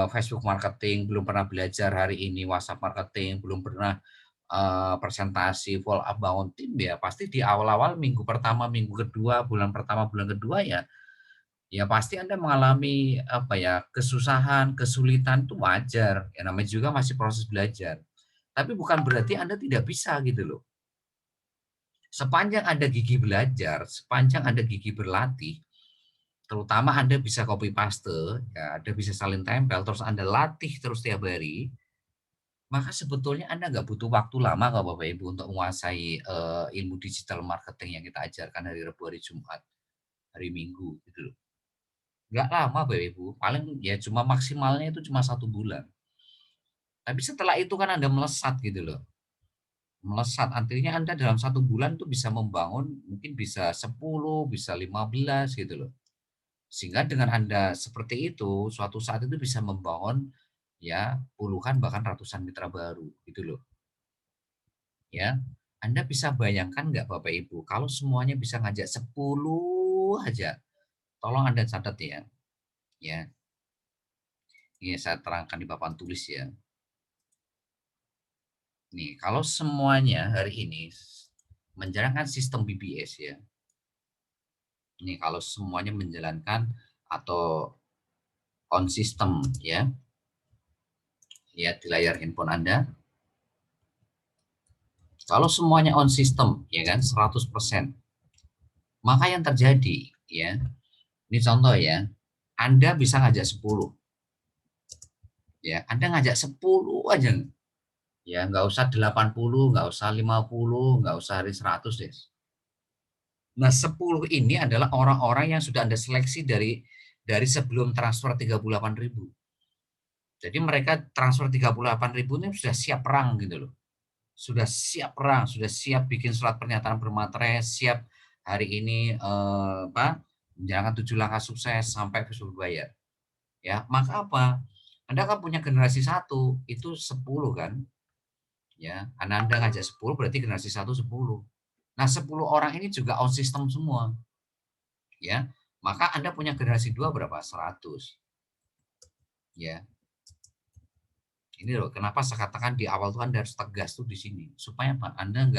Facebook marketing, belum pernah belajar hari ini WhatsApp marketing, belum pernah presentasi follow up bangun tim, ya pasti di awal-awal minggu pertama, minggu kedua, bulan pertama, bulan kedua ya pasti Anda mengalami apa ya, kesusahan, kesulitan itu wajar. Ya namanya juga masih proses belajar. Tapi bukan berarti Anda tidak bisa gitu loh. Sepanjang Anda gigih belajar, sepanjang Anda gigih berlatih, terutama Anda bisa copy paste, ya Anda bisa salin tempel, terus Anda latih terus tiap hari, maka sebetulnya Anda nggak butuh waktu lama kok Bapak Ibu untuk menguasai ilmu digital marketing yang kita ajarkan hari Rabu, hari Jumat, hari Minggu gitu loh. Nggak lama Bapak Ibu, paling ya cuma maksimalnya itu cuma 1 bulan. Tapi setelah itu kan Anda melesat gitu loh. Melesat artinya Anda dalam 1 bulan tuh bisa membangun mungkin bisa 10, bisa 15 gitu loh. Sehingga dengan Anda seperti itu, suatu saat itu bisa membangun ya puluhan bahkan ratusan mitra baru gitu loh. Ya. Anda bisa bayangkan nggak Bapak Ibu kalau semuanya bisa ngajak 10 aja. Tolong Anda catat ya. Ya. Ini saya terangkan di papan tulis ya. Nih, kalau semuanya hari ini menjalankan sistem BBS ya. Ini kalau semuanya menjalankan atau on system ya. Lihat di layar handphone Anda. Kalau semuanya on system ya kan 100%. Maka yang terjadi ya. Ini contoh ya. Anda bisa ngajak 10. Ya, Anda ngajak 10 aja. Ya, nggak usah 80, nggak usah 50, nggak usah hari 100 deh. Nah, 10 ini adalah orang-orang yang sudah Anda seleksi dari sebelum transfer 38.000. Jadi mereka transfer 38.000 ini sudah siap perang gitu loh. Sudah siap perang, sudah siap bikin surat pernyataan bermaterai, siap hari ini menjalankan 7 langkah sukses sampai Facebook bayar. Ya, maka apa? Anda kan punya generasi 1 itu 10 kan? Ya, Anda ngajak 10 berarti generasi 1 10. Nah, 10 orang ini juga on system semua. Ya, maka Anda punya generasi 2 berapa? 100. Ya. Ini loh, kenapa saya katakan di awal tuh Anda harus tegas tuh di sini. Supaya apa? Anda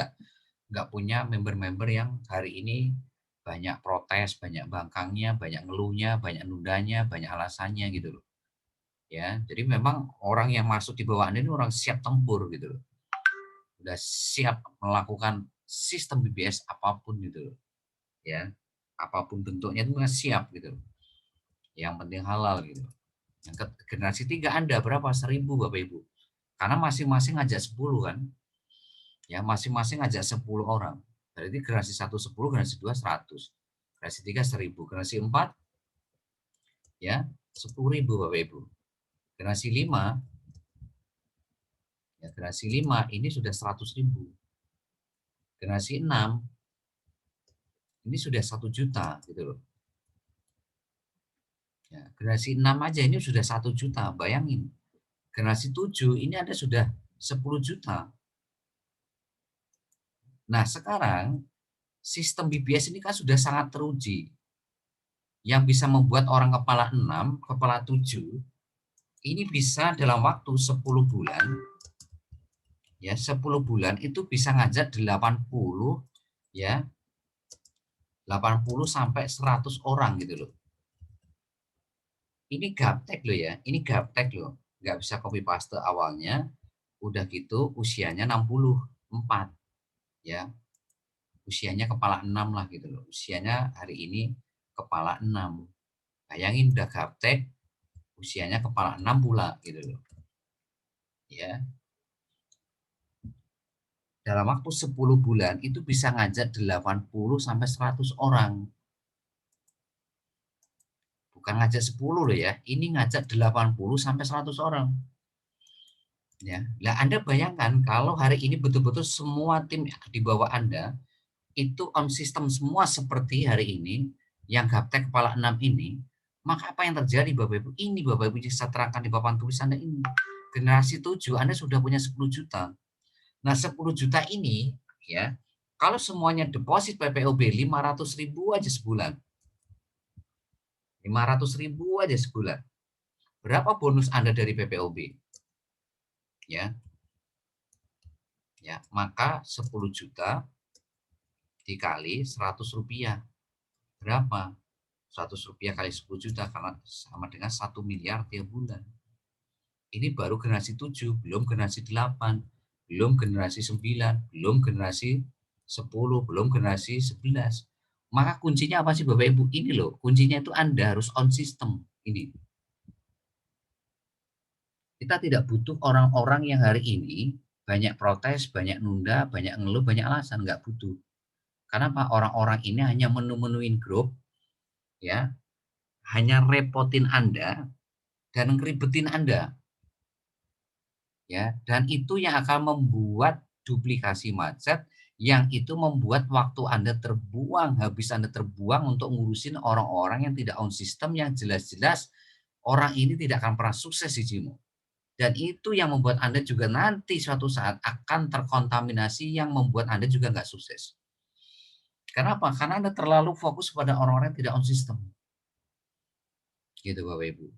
nggak punya member-member yang hari ini banyak protes, banyak bangkangnya, banyak ngeluhnya, banyak nundanya, banyak alasannya gitu loh. Ya, jadi memang orang yang masuk di bawah Anda ini orang siap tempur gitu loh. Udah siap melakukan sistem BBS apapun gitu loh. Ya, apapun bentuknya itu siap gitu loh. Yang penting halal gitu. Generasi 3 Anda berapa? 1000 Bapak Ibu. Karena masing-masing ngajak 10 kan. Ya, masing-masing ngajak 10 orang. Berarti generasi 1 10, generasi 2 100. Generasi 3 1000, generasi 4 ya 10.000 Bapak Ibu. Generasi 5 ya generasi 5 ini sudah 100.000. Generasi 6 ini sudah 1 juta gitu loh. Ya, generasi 6 aja ini sudah 1 juta, bayangin. Generasi 7 ini ada sudah 10 juta. Nah, sekarang sistem BBS ini kan sudah sangat teruji. Yang bisa membuat orang kepala 6, kepala 7 ini bisa dalam waktu 10 bulan ya 10 bulan itu bisa ngajak 80 ya 80 sampai 100 orang gitu loh. Ini gaptek loh ya, ini gaptek loh. Nggak bisa copy paste awalnya, udah gitu usianya 64 ya. Usianya kepala 6 lah gitu loh. Usianya hari ini kepala 6. Bayangin udah gaptek, usianya kepala 6 pula gitu loh. Ya. Dalam waktu 10 bulan itu bisa ngajak 80 sampai 100 orang. Bukan ngajak 10 loh ya, ini ngajak 80 sampai 100 orang. Ya. Lah Anda bayangkan kalau hari ini betul-betul semua tim di bawah Anda itu on system semua seperti hari ini yang gaptek kepala 6 ini, maka apa yang terjadi Bapak Ibu? Ini Bapak Ibu bisa terangkan di papan tulis Anda ini. Generasi 7 Anda sudah punya 10 juta. Nah, 10 juta ini ya, kalau semuanya deposit PPOB 500.000 aja sebulan. 500.000 aja sebulan. Berapa bonus Anda dari PPOB? Ya. Ya, maka 10 juta dikali 100 rupiah. Berapa? 100 rupiah kali 10 juta karena sama dengan 1 miliar tiap bulan. Ini baru generasi 7, belum generasi 8, belum generasi 9, belum generasi 10, belum generasi 11. Maka kuncinya apa sih Bapak Ibu? Ini loh, kuncinya itu Anda harus on system. Ini. Kita tidak butuh orang-orang yang hari ini banyak protes, banyak nunda, banyak ngeluh, banyak alasan. Nggak butuh. Karena apa? Orang-orang ini hanya menu-menuin grup, ya, hanya repotin Anda dan ngeribetin Anda. Ya, dan itu yang akan membuat duplikasi macet yang itu membuat waktu Anda terbuang, habis Anda terbuang untuk ngurusin orang-orang yang tidak on system yang jelas-jelas orang ini tidak akan pernah sukses di Jimo. Dan itu yang membuat Anda juga nanti suatu saat akan terkontaminasi yang membuat Anda juga nggak sukses. Kenapa? Karena Anda terlalu fokus pada orang-orang yang tidak on system. Gitu Bapak Ibu.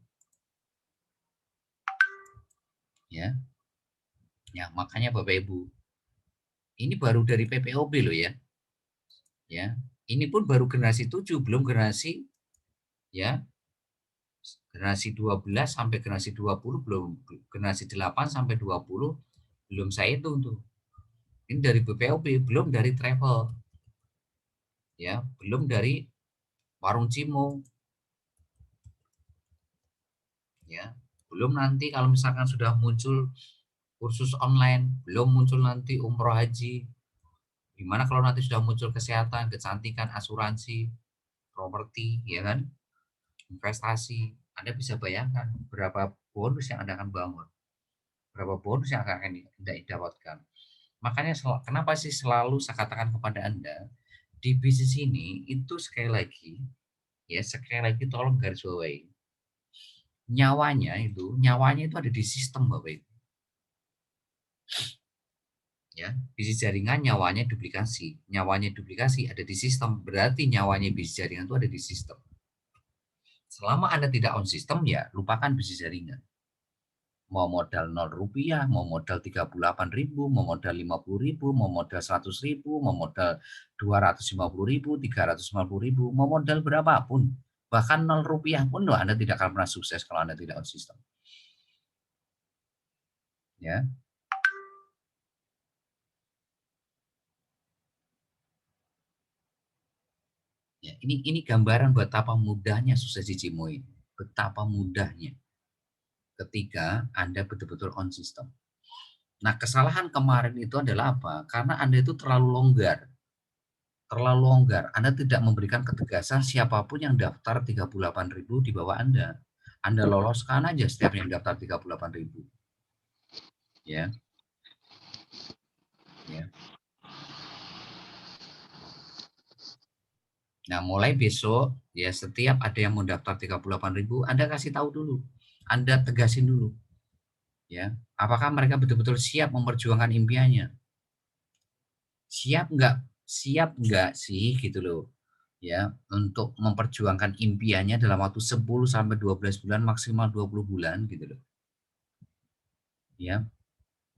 Ya. Ya, makanya Bapak Ibu, ini baru dari PPOB loh ya. Ya. Ini pun baru generasi 7, belum generasi ya. Generasi 12 sampai generasi 20 belum, generasi 8 sampai 20 belum saya hitung tuh. Ini dari PPOB, belum dari travel. Ya, belum dari warung Cimo. Ya, belum nanti kalau misalkan sudah muncul kursus online, belum muncul nanti umroh haji. Gimana kalau nanti sudah muncul kesehatan, kecantikan, asuransi, properti, ya kan? Investasi. Anda bisa bayangkan berapa bonus yang Anda akan bangun. Berapa bonus yang akan Anda dapatkan. Makanya kenapa sih selalu saya katakan kepada Anda, di bisnis ini itu sekali lagi tolong garis bawahi. Nyawanya itu ada di sistem Bapak Ibu. Ya, bisnis jaringan nyawanya duplikasi ada di sistem, berarti nyawanya bisnis jaringan itu ada di sistem. Selama Anda tidak on sistem, ya lupakan bisnis jaringan. Mau modal 0 rupiah, mau modal 38.000, mau modal 50.000, mau modal 100.000, mau modal 250.000, 350.000, mau modal berapapun, bahkan 0 rupiah pun loh, Anda tidak akan pernah sukses kalau Anda tidak on sistem. Ya. Ya, ini gambaran betapa mudahnya sukses di Cimo ini. Betapa mudahnya. ketika Anda betul-betul on system. Nah, kesalahan kemarin itu adalah apa? Karena Anda itu terlalu longgar. Terlalu longgar. Anda tidak memberikan ketegasan siapapun yang daftar 38.000 di bawah Anda. Anda loloskan aja setiap yang daftar 38.000. Ya. Ya. Nah, mulai besok ya setiap ada yang mendaftar 38.000, Anda kasih tahu dulu. Anda tegasin dulu. Ya, apakah mereka betul-betul siap memperjuangkan impiannya? Siap nggak sih gitu loh. Ya, untuk memperjuangkan impiannya dalam waktu 10 sampai 12 bulan, maksimal 20 bulan gitu loh. Ya.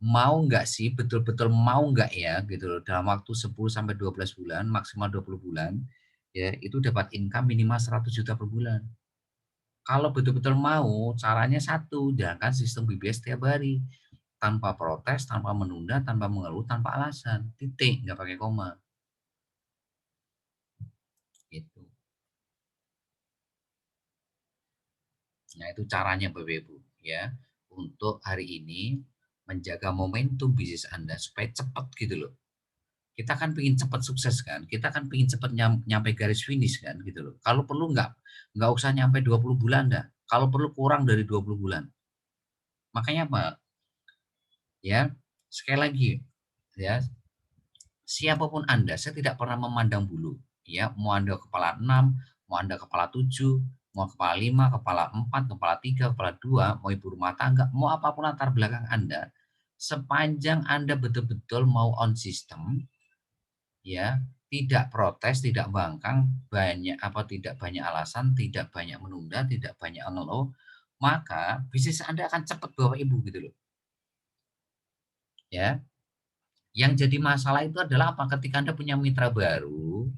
Mau nggak sih, betul-betul mau nggak ya gitu loh, dalam waktu 10 sampai 12 bulan, maksimal 20 bulan, ya itu dapat income minimal 100 juta per bulan. Kalau betul-betul mau, caranya satu, jalankan sistem BBS setiap hari. Tanpa protes, tanpa menunda, tanpa mengeluh, tanpa alasan. Titik, nggak pakai koma. Gitu. Nah, itu caranya Bapak Ibu ya. Untuk hari ini menjaga momentum bisnis Anda supaya cepat gitu loh. Kita kan pengen cepat sukses kan, kita kan pengen cepat nyampe garis finish kan gitu loh. Kalau perlu nggak usah nyampe 20 bulan dah. Kalau perlu kurang dari 20 bulan. Makanya apa? Ya, sekali lagi ya, siapapun Anda, saya tidak pernah memandang bulu. Ya, mau Anda kepala 6, mau Anda kepala 7, mau kepala 5, kepala 4, kepala 3, kepala 2, mau ibu rumah tangga, mau apapun latar belakang Anda, sepanjang Anda betul-betul mau on system, ya, tidak protes, tidak bangkang, tidak banyak alasan, tidak banyak menunda, tidak banyak ngeluh, maka bisnis Anda akan cepat Bapak Ibu gitu loh. Ya. Yang jadi masalah itu adalah apa? Ketika Anda punya mitra baru,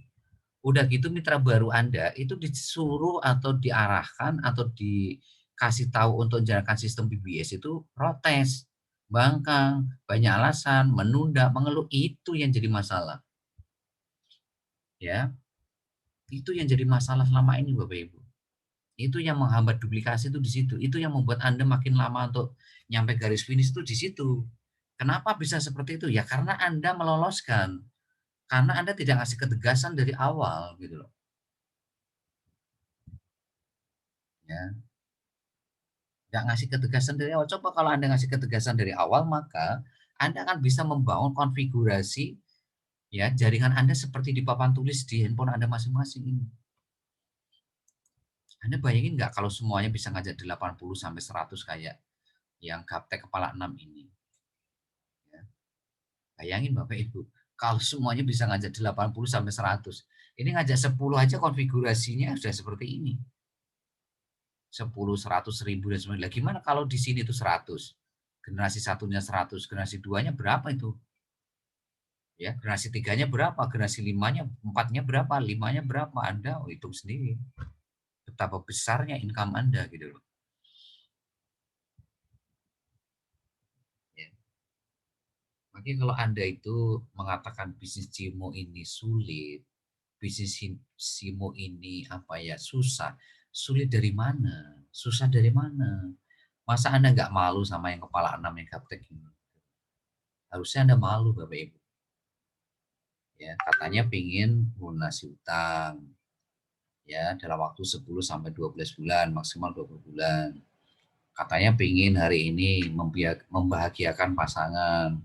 udah gitu mitra baru Anda itu disuruh atau diarahkan atau dikasih tahu untuk menjalankan sistem BBS itu protes, bangkang, banyak alasan, menunda, mengeluh, itu yang jadi masalah. Ya. Itu yang jadi masalah selama ini Bapak Ibu. Itu yang menghambat duplikasi itu di situ. Itu yang membuat Anda makin lama untuk nyampe garis finish itu di situ. Kenapa bisa seperti itu? Ya karena Anda meloloskan. Karena Anda tidak ngasih ketegasan dari awal gitu loh. Ya. Nggak ngasih ketegasan dari awal. Coba kalau Anda ngasih ketegasan dari awal, maka Anda akan bisa membangun konfigurasi ya jaringan Anda seperti di papan tulis di handphone Anda masing-masing ini. Anda bayangin nggak kalau semuanya bisa ngajak 80 sampai 100 kayak yang gaptek kepala 6 ini. Ya. Bayangin Bapak Ibu, kalau semuanya bisa ngajak 80 sampai 100. Ini ngajak 10 aja konfigurasinya sudah seperti ini. 10, 100, 1000 dan sebagainya. Gimana kalau di sini itu 100? Generasi satunya 100, generasi 2-nya berapa itu? Ya, generasi 3-nya berapa? Generasi 5-nya, 4-nya berapa? 5-nya berapa? Anda hitung sendiri. Betapa besarnya income Anda gitu loh. Ya. Makanya kalau Anda itu mengatakan bisnis Cimo ini sulit, bisnis Cimo ini apa ya susah. Sulit dari mana? Susah dari mana? Masa Anda nggak malu sama yang kepala 6 yang gaptek ini? Harusnya Anda malu Bapak Ibu. Ya, katanya pingin lunasi utang. Ya, dalam waktu 10 sampai 12 bulan, maksimal 20 bulan. Katanya pingin hari ini membahagiakan pasangan.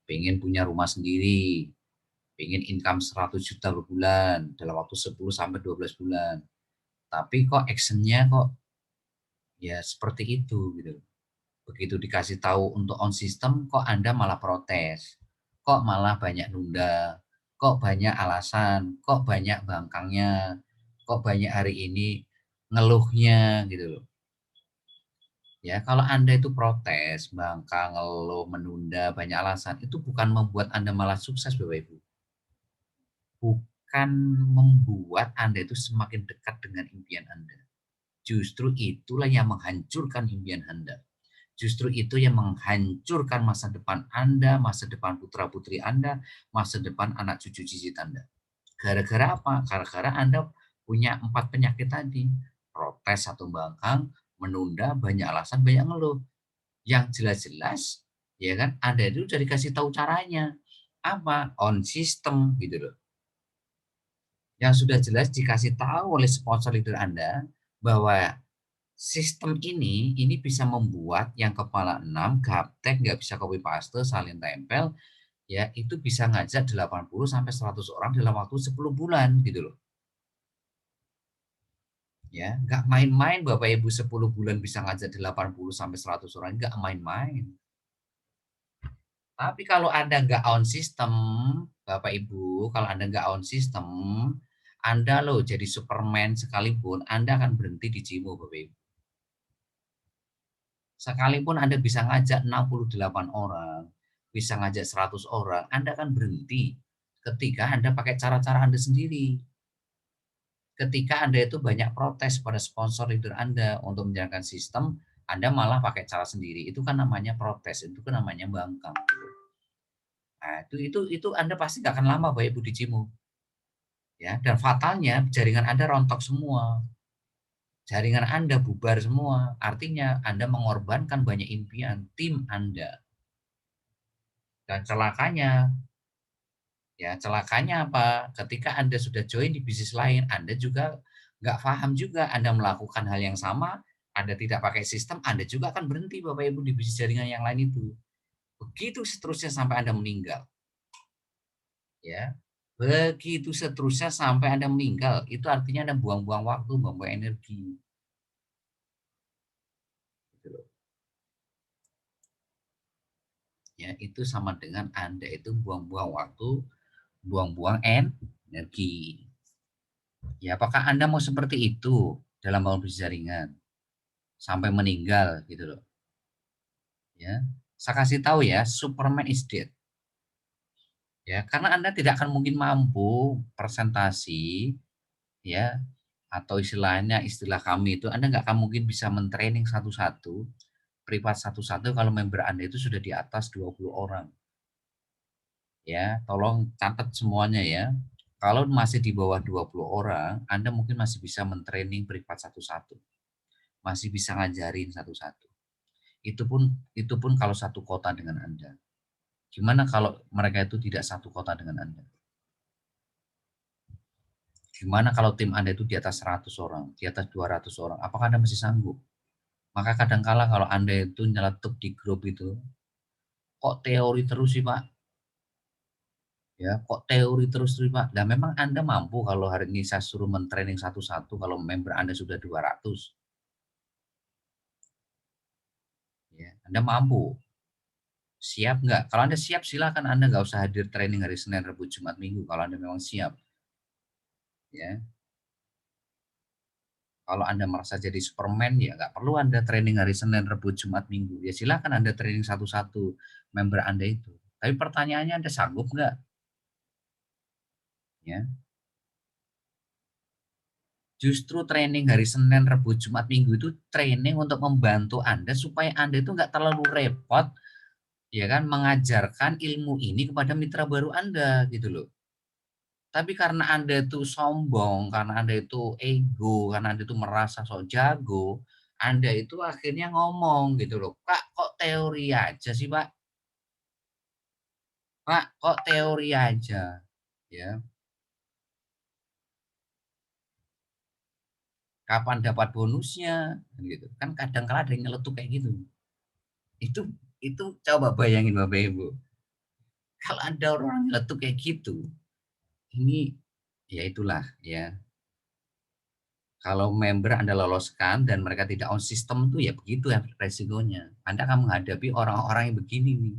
Pingin punya rumah sendiri. Pingin income 100 juta per bulan dalam waktu 10 sampai 12 bulan. Tapi kok actionnya kok ya seperti itu gitu. Begitu dikasih tahu untuk on system kok Anda malah protes. Kok malah banyak nunda. Kok banyak alasan, kok banyak bangkangnya, kok banyak hari ini ngeluhnya gitu loh. Ya, kalau Anda itu protes, bangkang, ngeluh, menunda, banyak alasan, itu bukan membuat Anda malah sukses Bapak Ibu. Bukan membuat Anda itu semakin dekat dengan impian Anda. Justru itulah yang menghancurkan impian Anda. Justru itu yang menghancurkan masa depan Anda, masa depan putra-putri Anda, masa depan anak cucu cicit Anda. Gara-gara apa? Gara-gara Anda punya 4 penyakit tadi. Protes atau bangkang, menunda, banyak alasan, banyak ngeluh. Yang jelas-jelas, ya kan, Anda itu udah dikasih tahu caranya. Apa? On system, gitu loh. Yang sudah jelas dikasih tahu oleh sponsor leader Anda, bahwa sistem ini bisa membuat yang kepala 6, gaptek, nggak bisa copy paste, salin tempel, ya itu bisa ngajak 80 sampai 100 orang dalam waktu 10 bulan, gitu loh. Ya, nggak main-main Bapak Ibu 10 bulan bisa ngajak 80 sampai 100 orang, nggak main-main. Tapi kalau Anda nggak on system, Bapak Ibu, kalau Anda nggak on system, Anda loh jadi Superman sekalipun, Anda akan berhenti di Jimo, Bapak Ibu. Sekalipun Anda bisa ngajak 68 orang, bisa ngajak 100 orang, Anda akan berhenti ketika Anda pakai cara-cara Anda sendiri. Ketika Anda itu banyak protes pada sponsor leader Anda untuk menjalankan sistem, Anda malah pakai cara sendiri. Itu kan namanya protes, itu kan namanya bangkang. Nah, itu Anda pasti nggak akan lama Bapak Ibu di Cimo. Ya, dan fatalnya jaringan Anda rontok semua. Jaringan Anda bubar semua. Artinya Anda mengorbankan banyak impian tim Anda. Dan celakanya apa? Ketika Anda sudah join di bisnis lain, Anda juga nggak paham juga, Anda melakukan hal yang sama, Anda tidak pakai sistem, Anda juga akan berhenti Bapak Ibu di bisnis jaringan yang lain itu. Begitu seterusnya sampai Anda meninggal. Ya. Begitu seterusnya sampai Anda meninggal, itu artinya Anda buang-buang waktu, buang-buang energi. Gitu loh. Ya, itu sama dengan Anda itu buang-buang waktu, buang-buang energi. Ya, apakah Anda mau seperti itu dalam bangun bisnis jaringan sampai meninggal gitu loh? Ya, saya kasih tahu ya, Superman is dead. Ya, karena Anda tidak akan mungkin mampu presentasi, ya, atau istilah kami itu Anda nggak akan mungkin bisa mentraining satu-satu, privat satu-satu kalau member Anda itu sudah di atas 20 orang. Ya, tolong catat semuanya ya. Kalau masih di bawah 20 orang, Anda mungkin masih bisa mentraining privat satu-satu. Masih bisa ngajarin satu-satu. Itu pun kalau satu kota dengan Anda. Gimana kalau mereka itu tidak satu kota dengan Anda? Gimana kalau tim Anda itu di atas 100 orang, di atas 200 orang? Apakah Anda masih sanggup? Maka kadangkala kalau Anda itu nyeletuk di grup itu, kok teori terus sih Pak? Ya, kok teori terus sih Pak? Dan memang Anda mampu kalau hari ini saya suruh mentraining satu-satu kalau member Anda sudah 200. Ya, Anda mampu. Siap nggak? Kalau Anda siap silakan Anda nggak usah hadir training hari Senin, Rabu, Jumat, Minggu kalau Anda memang siap. Ya, kalau Anda merasa jadi Superman ya nggak perlu Anda training hari Senin, Rabu, Jumat, Minggu. Ya silakan Anda training satu-satu member Anda itu. Tapi pertanyaannya Anda sanggup nggak? Ya, justru training hari Senin, Rabu, Jumat, Minggu itu training untuk membantu Anda supaya Anda itu nggak terlalu repot, ya kan, mengajarkan ilmu ini kepada mitra baru Anda gitu loh. Tapi karena Anda itu sombong, karena Anda itu ego, karena Anda itu merasa sok jago, Anda itu akhirnya ngomong gitu loh, "Pak, kok teori aja sih, Pak? Pak, kok teori aja?" Ya, "Kapan dapat bonusnya?" Kan gitu. Kan kadang kala ada yang nyeletuk kayak gitu. Itu coba bayangin Bapak Ibu, kalau ada orang nyeletuk kayak gitu, ini ya itulah ya, kalau member Anda loloskan dan mereka tidak on system tuh ya begitu ya resikonya. Anda akan menghadapi orang-orang yang begini nih.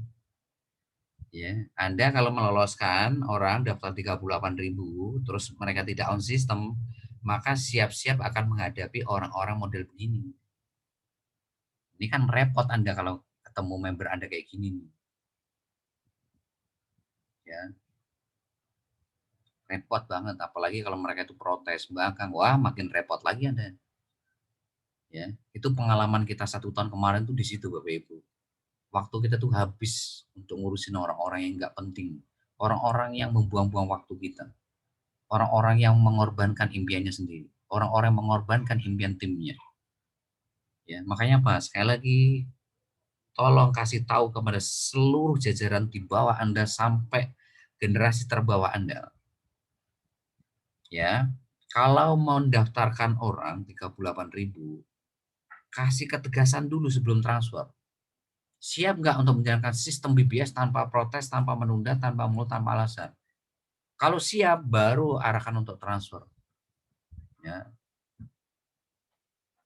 Ya, Anda kalau meloloskan orang daftar 38.000 terus mereka tidak on system, maka siap-siap akan menghadapi orang-orang model begini. Ini kan repot Anda kalau ketemu member Anda kayak gini nih. Ya, repot banget apalagi kalau mereka itu protes bahkan wah makin repot lagi Anda. Ya, itu pengalaman kita 1 tahun kemarin tuh di situ Bapak Ibu. Waktu kita tuh habis untuk ngurusin orang-orang yang nggak penting, orang-orang yang membuang-buang waktu kita, orang-orang yang mengorbankan impiannya sendiri, orang-orang yang mengorbankan impian timnya. Ya, makanya apa? Sekali lagi tolong kasih tahu kepada seluruh jajaran di bawah Anda sampai generasi terbawah Anda. Ya, kalau mau mendaftarkan orang 38.000, kasih ketegasan dulu sebelum transfer. Siap nggak untuk menjalankan sistem BBS tanpa protes, tanpa menunda, tanpa mulut, tanpa alasan? Kalau siap, baru arahkan untuk transfer. Ya,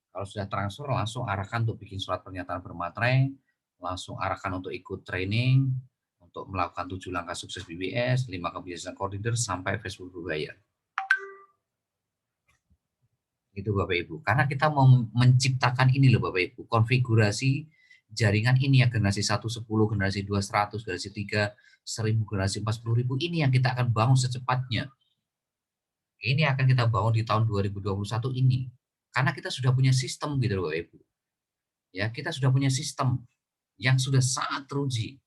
kalau sudah transfer, langsung arahkan untuk bikin surat pernyataan bermaterai, langsung arahkan untuk ikut training, untuk melakukan 7 langkah sukses BBS, 5 kebiasaan koordinator, sampai Facebook berbayar. Itu Bapak Ibu. Karena kita mau menciptakan ini loh Bapak Ibu, konfigurasi jaringan ini ya, generasi 1 10, generasi 2 100, generasi 3 1000, generasi 4 10.000, ini yang kita akan bangun secepatnya. Ini akan kita bangun di tahun 2021 ini. Karena kita sudah punya sistem gitu loh Bapak Ibu. Ya, kita sudah punya sistem yang sudah sangat teruji.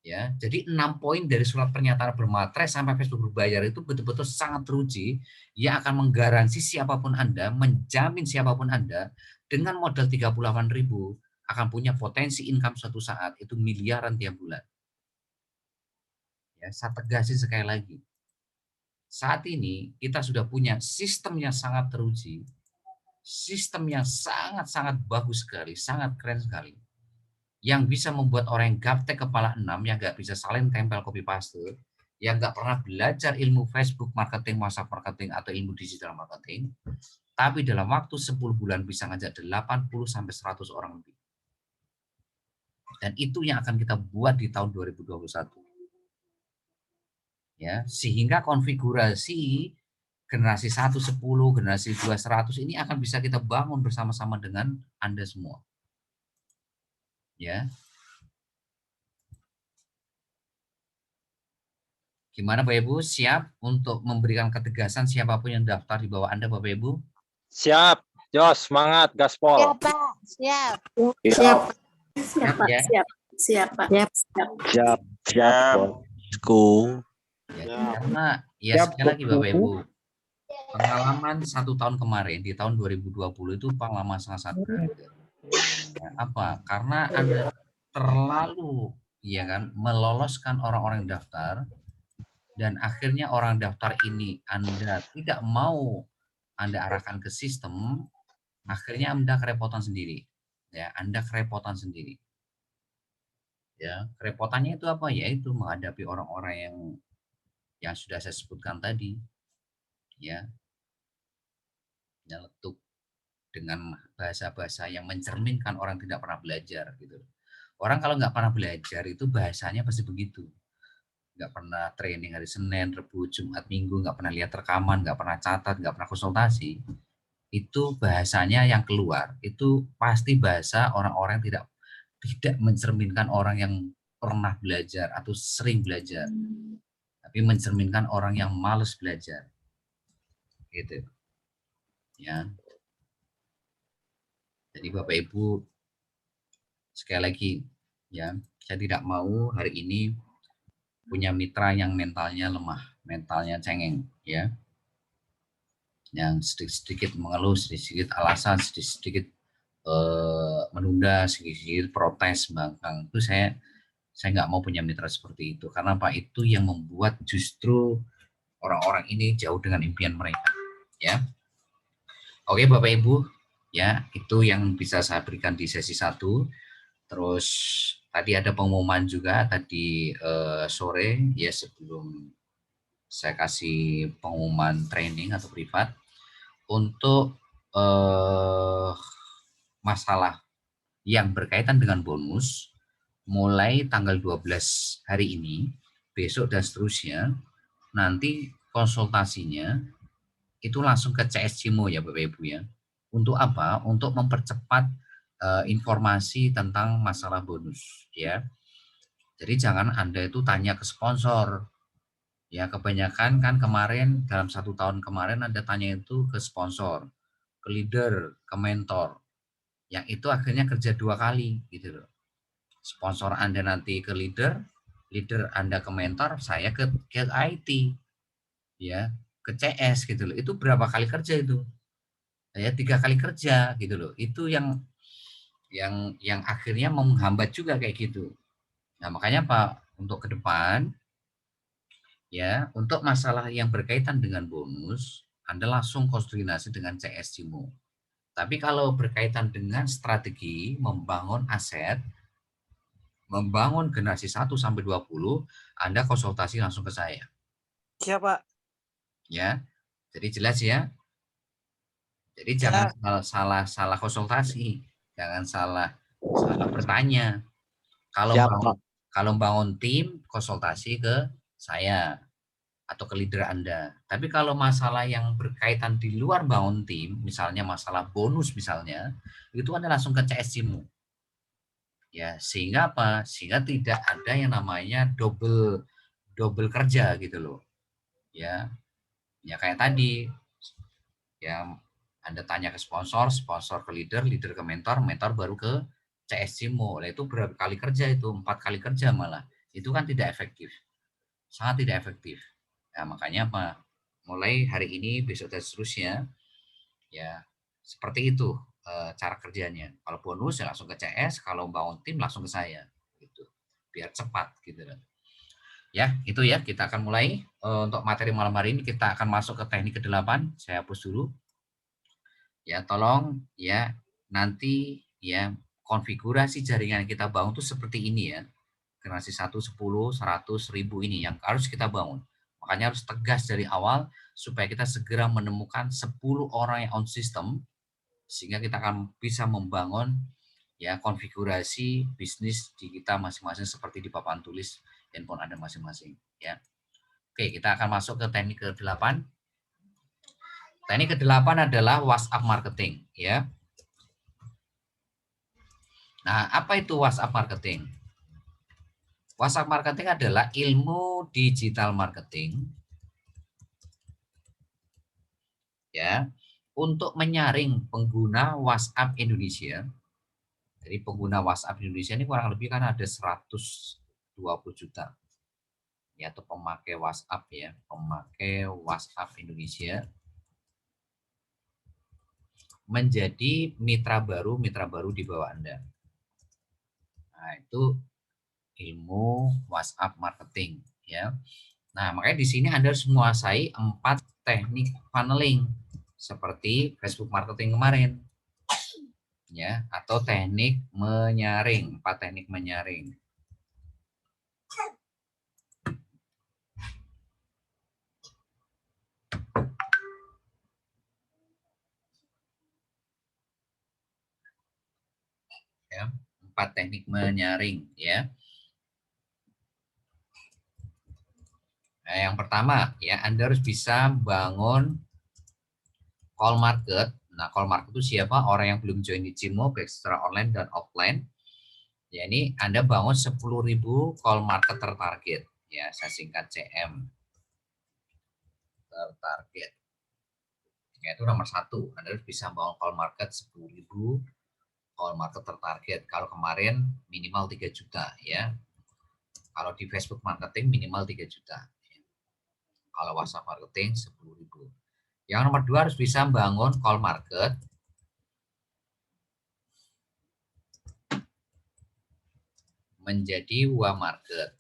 Ya, jadi 6 poin dari surat pernyataan bermaterai sampai Facebook berbayar itu betul-betul sangat teruji, yang akan menggaransi siapapun Anda, menjamin siapapun Anda dengan modal 38.000 akan punya potensi income suatu saat itu miliaran tiap bulan. Ya, saya tegasin sekali lagi. Saat ini kita sudah punya sistem yang sangat teruji, sistem yang sangat-sangat bagus sekali, sangat keren sekali, yang bisa membuat orang yang gaptek kepala 6, yang nggak bisa saling tempel copy paste, yang nggak pernah belajar ilmu Facebook marketing, WhatsApp marketing, atau ilmu digital marketing, tapi dalam waktu 10 bulan bisa ngajak 80-100 orang lebih. Dan itu yang akan kita buat di tahun 2021. Ya, sehingga konfigurasi generasi 1 10, generasi 2 100 ini akan bisa kita bangun bersama-sama dengan Anda semua. Ya. Gimana Bapak Ibu, siap untuk memberikan ketegasan siapapun yang daftar di bawah Anda Bapak Ibu? Siap, Jos, semangat, gaspol. Siap, Pak. Siap. Siap. Siap ya? Siap. Siap, Pak. Siap. Siap, siap, bosku. Ya, karena ya sekali lagi Bapak Ibu, pengalaman 1 tahun kemarin di tahun 2020 itu pengalaman sangat berharga. Ya, apa? Karena Anda terlalu ya kan meloloskan orang-orang yang daftar, dan akhirnya orang daftar ini Anda tidak mau Anda arahkan ke sistem, akhirnya Anda kerepotan sendiri. Ya, Anda kerepotan sendiri. Ya, kerepotannya itu apa? Yaitu menghadapi orang-orang yang sudah saya sebutkan tadi. Ya, nyeletuk dengan bahasa-bahasa yang mencerminkan orang tidak pernah belajar gitu. Orang kalau nggak pernah belajar itu bahasanya pasti begitu. Nggak pernah training hari Senin, Rabu, Jumat, Minggu, nggak pernah lihat rekaman, nggak pernah catat, nggak pernah konsultasi, itu bahasanya yang keluar itu pasti bahasa orang-orang yang tidak mencerminkan orang yang pernah belajar atau sering belajar, tapi mencerminkan orang yang malas belajar, gitu ya. Jadi Bapak Ibu, sekali lagi ya, saya tidak mau hari ini punya mitra yang mentalnya lemah, mentalnya cengeng ya, yang sedikit-sedikit mengeluh, sedikit-sedikit alasan, sedikit-sedikit menunda, sedikit-sedikit protes bangkang. Itu saya nggak mau punya mitra seperti itu, karena apa? Itu yang membuat justru orang-orang ini jauh dengan impian mereka ya. Oke Bapak Ibu ya, itu yang bisa saya berikan di sesi 1. Terus tadi ada pengumuman juga tadi sore ya, sebelum saya kasih pengumuman training atau privat untuk masalah yang berkaitan dengan bonus mulai tanggal 12 hari ini, besok dan seterusnya. Nanti konsultasinya itu langsung ke CS Cimo ya Bapak Ibu ya. Untuk apa? Untuk mempercepat informasi tentang masalah bonus ya. Jadi jangan Anda itu tanya ke sponsor. Ya, kebanyakan kan kemarin dalam 1 tahun kemarin Anda tanya itu ke sponsor, ke leader, ke mentor. Yang itu akhirnya kerja 2 kali gitu loh. Sponsor Anda nanti ke leader, leader Anda ke mentor, saya ke IT. Ya, ke CS gitu loh. Itu berapa kali kerja itu? ya 3 kali kerja gitu loh. Itu yang akhirnya menghambat juga kayak gitu. Nah, makanya Pak, untuk ke depan ya, untuk masalah yang berkaitan dengan bonus, Anda langsung koordinasi dengan CS Cimo. Tapi kalau berkaitan dengan strategi membangun aset, membangun generasi 1 sampai 20, Anda konsultasi langsung ke saya. Siap, Pak. Ya. Jadi jelas ya. Jadi Ya. jangan salah konsultasi, jangan salah bertanya. Kalau Siap, bangun Pak. kalau bangun tim, konsultasi ke saya atau ke leader Anda. Tapi kalau masalah yang berkaitan di luar bangun tim, misalnya masalah bonus misalnya, itu Anda langsung ke CSC-mu. Ya, sehingga apa? Sehingga tidak ada yang namanya double kerja gitu loh. Ya. Ya kayak tadi. Ya, Anda tanya ke sponsor, sponsor ke leader, leader ke mentor, mentor baru ke CSC-mu. Itu berapa kali kerja itu? 4 kali kerja malah. Itu kan tidak efektif. Sangat tidak efektif. Nah, makanya apa? Mulai hari ini, besok dan seterusnya, ya seperti itu cara kerjanya. Kalau bonus ya langsung ke CS, kalau bangun tim langsung ke saya, gitu. Biar cepat, gitu. Ya, itu ya. Kita akan mulai untuk materi malam hari ini. Kita akan masuk ke teknik ke-8. Saya hapus dulu. Ya, tolong ya nanti ya konfigurasi jaringan kita bangun itu seperti ini ya. Generasi 1, 10, 100, 1000 ini yang harus kita bangun. Makanya harus tegas dari awal supaya kita segera menemukan 10 orang yang on system sehingga kita akan bisa membangun ya konfigurasi bisnis di kita masing-masing seperti di papan tulis handphone Anda masing-masing ya. Oke, kita akan masuk ke teknik ke-8. Teknik ke-8 adalah WhatsApp marketing ya. Nah, apa itu WhatsApp marketing? WhatsApp marketing adalah ilmu digital marketing ya untuk menyaring pengguna WhatsApp Indonesia. Jadi pengguna WhatsApp Indonesia ini kurang lebih kan ada 120 juta. Ya, atau pemakai WhatsApp ya, pemakai WhatsApp Indonesia menjadi mitra baru di bawah Anda. Nah, itu ilmu WhatsApp marketing ya. Nah, makanya di sini Anda harus menguasai 4 teknik funneling seperti Facebook marketing kemarin. Ya, atau teknik menyaring, 4 teknik menyaring. Ya, 4 teknik menyaring ya. Nah, yang pertama ya, Anda harus bisa bangun call market. Nah, call market itu siapa? Orang yang belum join di Cimo, baik secara online dan offline. Ya, ini Anda bangun 10.000 call market tertarget. Ya, saya singkat CM. Tertarget. Ya, itu nomor 1. Anda harus bisa bangun call market 10.000 call market tertarget. Kalau kemarin minimal 3 juta ya. Kalau di Facebook marketing minimal 3 juta. Kalau WhatsApp marketing 10.000. Yang nomor 2 harus bisa bangun call market menjadi WA market.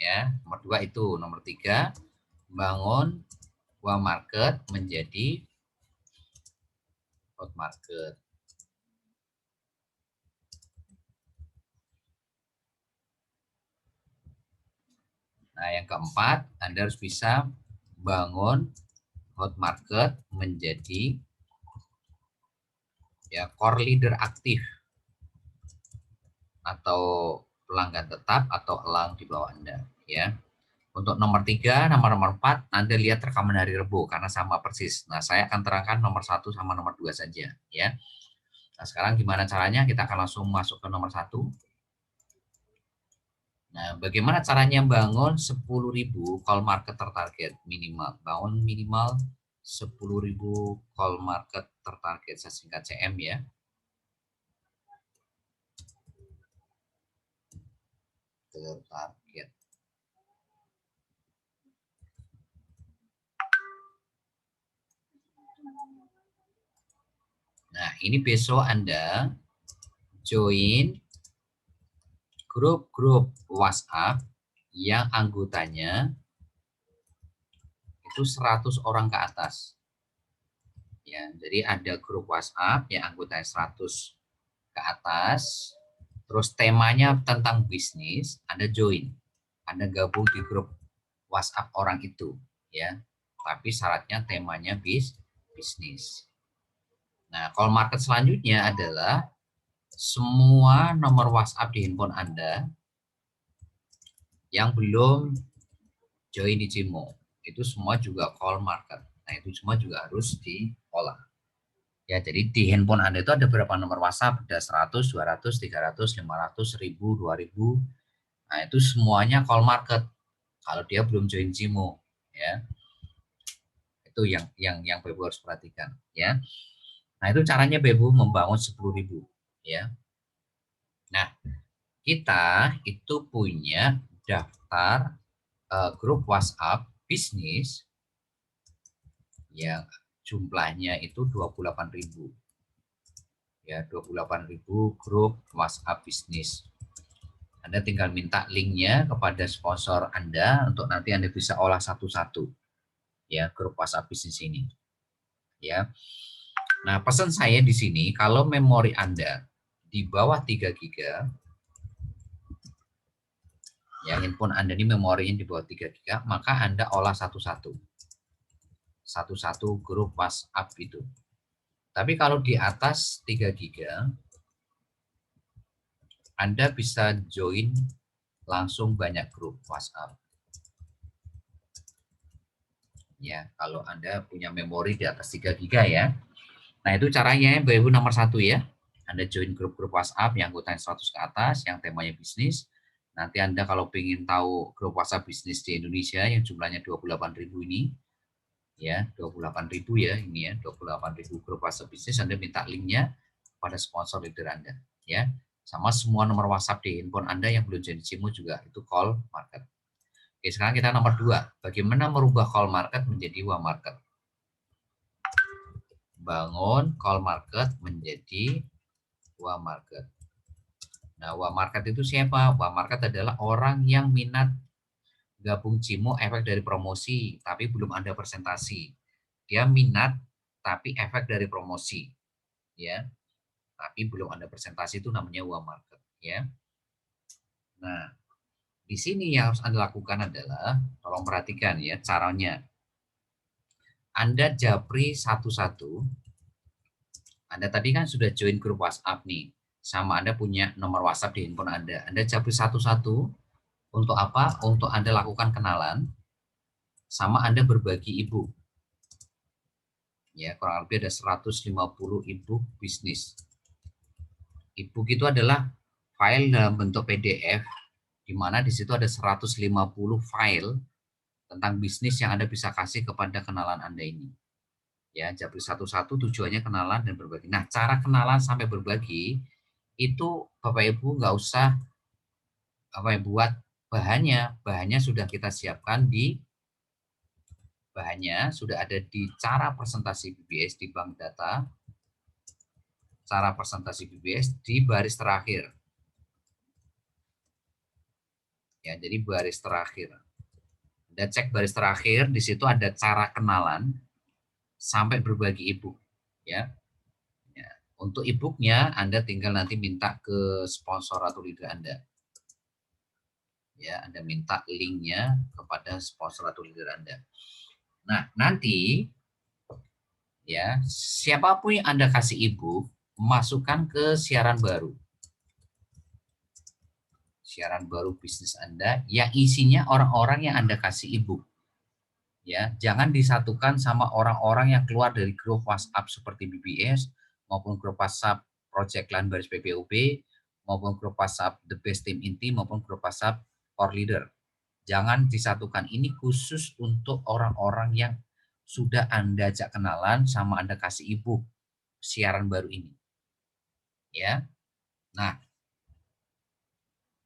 Ya, nomor 2 itu. Nomor 3 bangun WA market menjadi hot market. Nah, yang keempat, Anda harus bisa bangun hot market menjadi ya core leader aktif atau pelanggan tetap atau elang di bawah Anda ya. Untuk nomor 3, nomor 4 Anda lihat rekaman hari Rebo karena sama persis. Nah, saya akan terangkan nomor 1 sama nomor 2 saja ya. Nah, sekarang gimana caranya? Kita akan langsung masuk ke nomor 1. Nah, bagaimana caranya bangun 10.000 call market tertarget minimal? Bangun minimal 10.000 call market tertarget, saya singkat CM ya. Tertarget. Nah, ini besok Anda join grup-grup WhatsApp yang anggotanya itu 100 orang ke atas. Ya, jadi ada grup WhatsApp yang anggotanya 100 ke atas, terus temanya tentang bisnis, Anda join. Anda gabung di grup WhatsApp orang itu, ya. Tapi syaratnya temanya bisnis. Nah, call market selanjutnya adalah semua nomor WhatsApp di handphone Anda yang belum join di Cimo, itu semua juga call market. Nah, itu semua juga harus diolah. Ya, jadi di handphone Anda itu ada berapa nomor WhatsApp? Ada 100, 200, 300, 500, 1000, 2000. Nah, itu semuanya call market kalau dia belum join Cimo, ya. Itu yang Bebu harus perhatikan, ya. Nah, itu caranya Bebu membangun 10.000, ya. Nah, kita itu punya daftar grup WhatsApp bisnis yang jumlahnya itu 28.000. Ya, 28.000 grup WhatsApp bisnis. Anda tinggal minta linknya kepada sponsor Anda untuk nanti Anda bisa olah satu-satu, ya, grup WhatsApp bisnis ini, ya. Nah, pesan saya di sini, kalau memori Anda di bawah 3 GB, ya, handphone Anda ini memorinya di bawah 3 GB, maka Anda olah satu-satu grup WhatsApp itu. Tapi kalau di atas 3 GB, Anda bisa join langsung banyak grup WhatsApp. Ya, kalau Anda punya memori di atas 3 GB, ya. Nah, itu caranya Bapak Ibu nomor 1, ya. Anda join grup-grup WhatsApp yang anggotanya 100 ke atas, yang temanya bisnis. Nanti Anda kalau ingin tahu grup WhatsApp bisnis di Indonesia yang jumlahnya 28.000 ini, ya, 28.000 ya, ini ya, 28.000 grup WhatsApp bisnis, Anda minta linknya pada sponsor leader Anda, ya. Sama semua nomor WhatsApp di handphone Anda yang belum jadi Cimo juga itu call market. Oke, sekarang kita nomor 2. Bagaimana merubah call market menjadi WA market? Bangun call market menjadi WA market. Nah, WA market itu siapa? WA market adalah orang yang minat gabung Cimo efek dari promosi, tapi belum ada presentasi. Dia minat, tapi efek dari promosi, ya. Tapi belum ada presentasi, itu namanya WA market, ya. Nah, di sini yang harus Anda lakukan adalah, tolong perhatikan ya caranya. Anda japri satu-satu. Anda tadi kan sudah join grup WhatsApp nih, sama Anda punya nomor WhatsApp di handphone Anda. Anda japri satu-satu. Untuk apa? Untuk Anda lakukan kenalan, sama Anda berbagi e-book. Ya, kurang lebih ada 150 e-book bisnis. E-book itu adalah file dalam bentuk PDF, di mana di situ ada 150 file tentang bisnis yang Anda bisa kasih kepada kenalan Anda ini. Ya, japri satu-satu tujuannya kenalan dan berbagi. Nah, cara kenalan sampai berbagi itu Bapak Ibu nggak usah buat bahannya sudah kita siapkan bahannya sudah ada di cara presentasi BBS di bank data, cara presentasi BBS di baris terakhir. Ya, jadi baris terakhir. Anda cek baris terakhir, di situ ada cara kenalan sampai berbagi e-book, ya. Ya. Untuk e-booknya Anda tinggal nanti minta ke sponsor atau leader Anda. Ya, Anda minta linknya kepada sponsor atau leader Anda. Nah, nanti ya, siapapun yang Anda kasih e-book, masukkan ke siaran baru. Siaran baru bisnis Anda yang isinya orang-orang yang Anda kasih e-book. Ya, jangan disatukan sama orang-orang yang keluar dari grup WhatsApp seperti BBS maupun grup WhatsApp Project Line Baris PPOB maupun grup WhatsApp The Best Team Inti maupun grup WhatsApp Core Leader. Jangan disatukan, ini khusus untuk orang-orang yang sudah Anda ajak kenalan sama Anda kasih e-book siaran baru ini. Ya. Nah,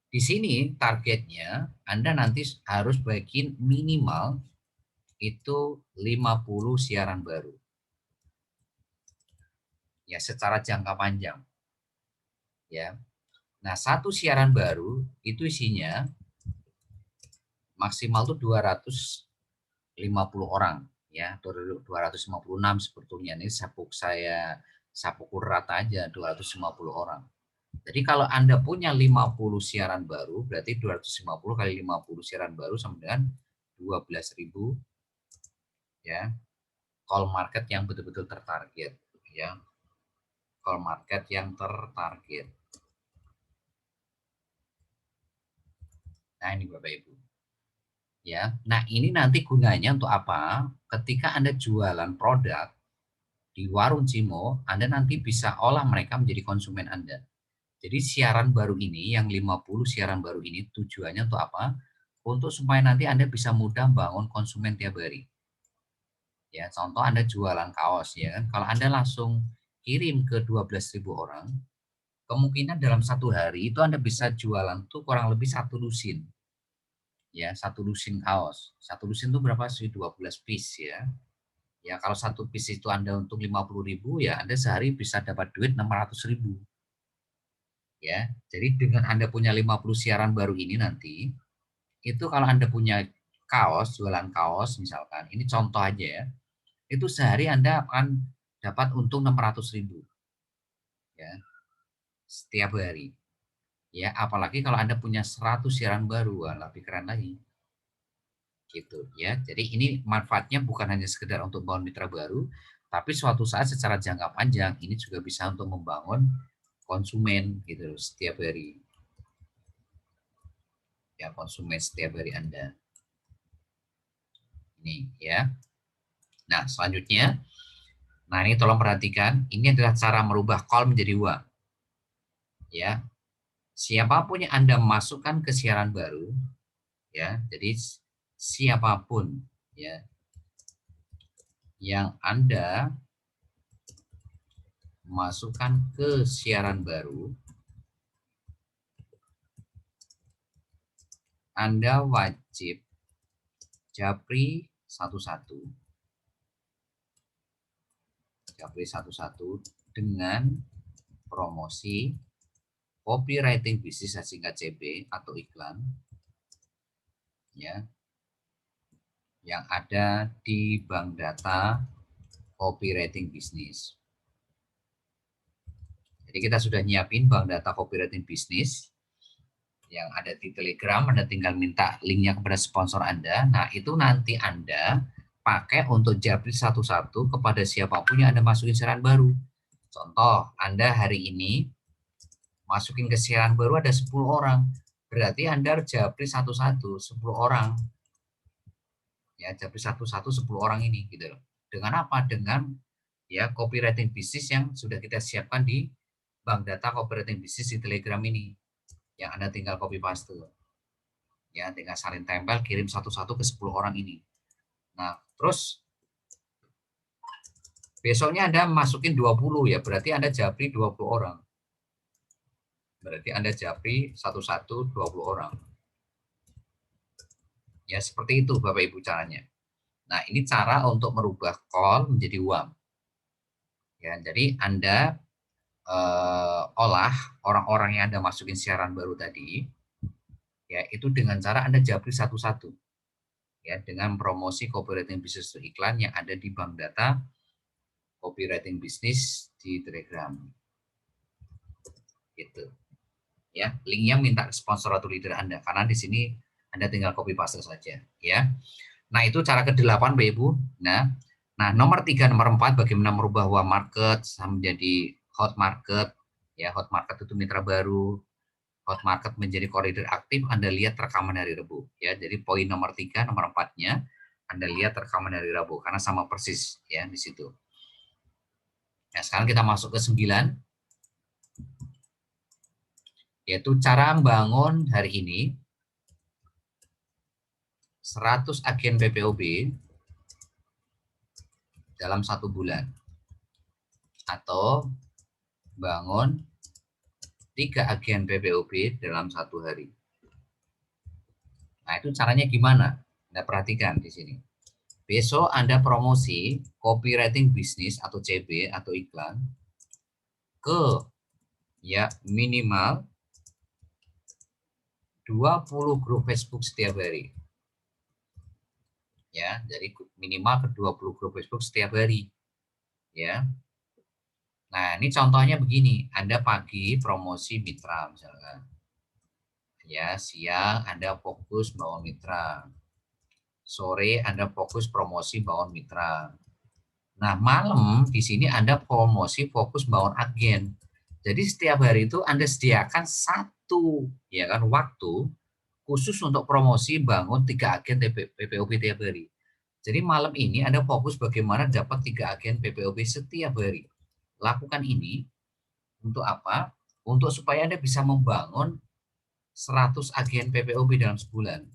di sini targetnya Anda nanti harus bikin minimal itu 50 siaran baru. ya secara jangka panjang. Ya. Nah, satu siaran baru itu isinya maksimal tuh 250 orang ya, 256 sebetulnya. Ini saya pukul rata aja 250 orang. Jadi kalau Anda punya 50 siaran baru, berarti 250 kali 50 siaran baru sama dengan 12.000 ya. Call market yang betul-betul tertarget ya. Call market yang tertarget. Nah, ini Bapak Ibu. Ya. Nah, ini nanti gunanya untuk apa? Ketika Anda jualan produk di warung Cimo, Anda nanti bisa olah mereka menjadi konsumen Anda. Jadi siaran baru ini, yang 50 siaran baru ini tujuannya untuk apa? Untuk supaya nanti Anda bisa mudah bangun konsumen tiap hari. Ya, contoh Anda jualan kaos ya kan. Kalau Anda langsung kirim ke 12.000 orang, kemungkinan dalam satu hari itu Anda bisa jualan tuh kurang lebih 1 lusin. Ya, 1 lusin kaos. 1 lusin itu berapa sih? 12 piece ya. Ya, kalau 1 piece itu Anda untuk 50.000 ya Anda sehari bisa dapat duit 600.000. Ya, jadi dengan Anda punya 50 siaran baru ini nanti, itu kalau Anda punya kaos, jualan kaos misalkan, ini contoh aja ya, itu sehari Anda akan dapat untung 600.000 ya, setiap hari. Ya, apalagi kalau Anda punya 100 siaran baru, wah, lebih keren lagi. Gitu ya. Jadi ini manfaatnya bukan hanya sekedar untuk membangun mitra baru, tapi suatu saat secara jangka panjang ini juga bisa untuk membangun konsumen gitu setiap hari. Ya, konsumen setiap hari Anda. Ini ya. Nah, selanjutnya, nah ini tolong perhatikan, ini adalah cara merubah call menjadi uang. Ya. Siapapun yang Anda masukkan ke siaran baru, ya. Jadi siapapun ya yang Anda masukkan ke siaran baru, Anda wajib japri satu-satu dengan promosi copywriting bisnis singkat CB atau iklan ya yang ada di bank data copywriting bisnis. Jadi kita sudah nyiapin bank data copywriting bisnis yang ada di Telegram, Anda tinggal minta linknya kepada sponsor Anda. Nah, itu nanti Anda pakai untuk japri satu-satu kepada siapapun yang Anda masukin siaran baru. Contoh, Anda hari ini masukin ke siaran baru ada 10 orang. Berarti Anda harus japri satu-satu 10 orang. Ya, japri satu-satu 10 orang ini gitu loh. Dengan apa? Dengan ya copywriting bisnis yang sudah kita siapkan di bank data copywriting bisnis di Telegram ini. Yang Anda tinggal copy paste. Ya, tinggal salin tempel, kirim satu-satu ke 10 orang ini. Nah, terus besoknya Anda masukin 20 ya, berarti Anda japri 20 orang. Berarti Anda japri satu-satu 20 orang. Ya, seperti itu Bapak Ibu caranya. Nah, ini cara untuk merubah call menjadi uang. Ya, jadi Anda olah orang-orang yang Anda masukin siaran baru tadi, ya itu dengan cara Anda japri satu-satu, ya dengan promosi copywriting bisnis atau iklan yang ada di bank data copywriting bisnis di Telegram, gitu, ya linknya minta sponsor atau leader Anda karena di sini Anda tinggal copy paste saja, ya. Nah itu cara ke-8 Bapak Ibu. Nah nomor 3, nomor 4 bagaimana merubah warm market menjadi hot market, ya hot market itu mitra baru, hot market menjadi koridor aktif, Anda lihat rekaman hari Rabu, ya. Jadi poin nomor 3, nomor 4-nya Anda lihat rekaman hari Rabu karena sama persis ya di situ. Nah, sekarang kita masuk ke 9, yaitu cara membangun hari ini 100 agen PPOB dalam 1 bulan atau bangun 3 agen PPOB dalam 1 hari. Nah, itu caranya gimana? Anda perhatikan di sini. Besok Anda promosi copywriting bisnis atau CB atau iklan ke ya minimal 20 grup Facebook setiap hari. Ya, jadi minimal ke 20 grup Facebook setiap hari. Ya. Nah, ini contohnya begini, Anda pagi promosi mitra misalkan. Ya, siang Anda fokus bangun mitra. Sore Anda fokus promosi bangun mitra. Nah, malam di sini Anda promosi fokus bangun agen. Jadi setiap hari itu Anda sediakan satu ya kan waktu khusus untuk promosi bangun 3 agen PPOP tiap hari. Jadi malam ini Anda fokus bagaimana dapat 3 agen PPOP setiap hari. Lakukan ini untuk apa? Untuk supaya Anda bisa membangun 100 agen PPOP dalam sebulan.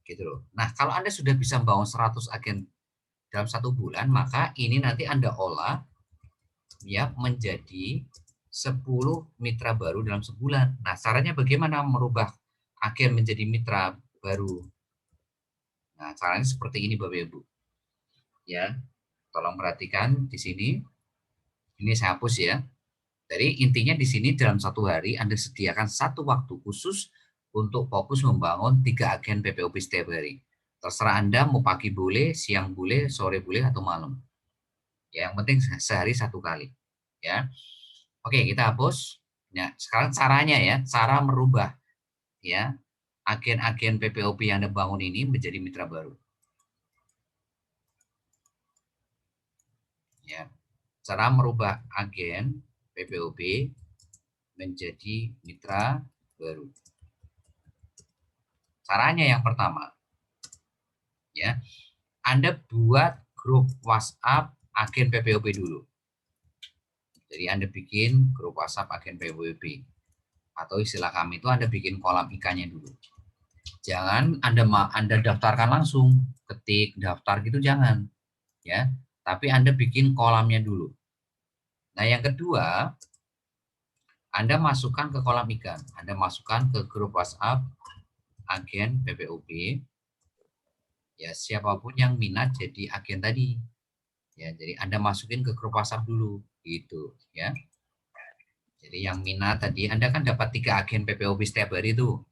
Gitu loh. Nah, kalau Anda sudah bisa membangun 100 agen dalam 1 bulan, maka ini nanti Anda olah ya menjadi 10 mitra baru dalam sebulan. Nah, caranya bagaimana merubah agen menjadi mitra baru? Nah, caranya seperti ini Bapak Ibu. Ya, tolong perhatikan di sini. Ini saya hapus ya. Jadi intinya di sini dalam 1 hari Anda sediakan 1 waktu khusus untuk fokus membangun 3 agen PPOP setiap hari. Terserah Anda mau pagi boleh, siang boleh, sore boleh atau malam. Ya, yang penting sehari 1 kali. Ya. Oke, kita hapus. Nah, sekarang caranya ya, cara merubah ya agen-agen PPOP yang Anda bangun ini menjadi mitra baru. Ya. Cara merubah agen PPOP menjadi mitra baru. Caranya yang pertama, ya, Anda buat grup WhatsApp agen PPOP dulu. Jadi Anda bikin grup WhatsApp agen PPOP. Atau istilah kami itu Anda bikin kolam ikannya dulu. Jangan Anda daftarkan langsung, ketik daftar gitu jangan. Ya, tapi Anda bikin kolamnya dulu. Nah, yang kedua, Anda masukkan ke kolam ikan. Anda masukkan ke grup WhatsApp agen PPOP. Ya, siapapun yang minat jadi agen tadi. Ya, jadi Anda masukin ke grup WhatsApp dulu gitu, ya. Jadi yang minat tadi Anda kan dapat 3 agen PPOP setiap hari itu.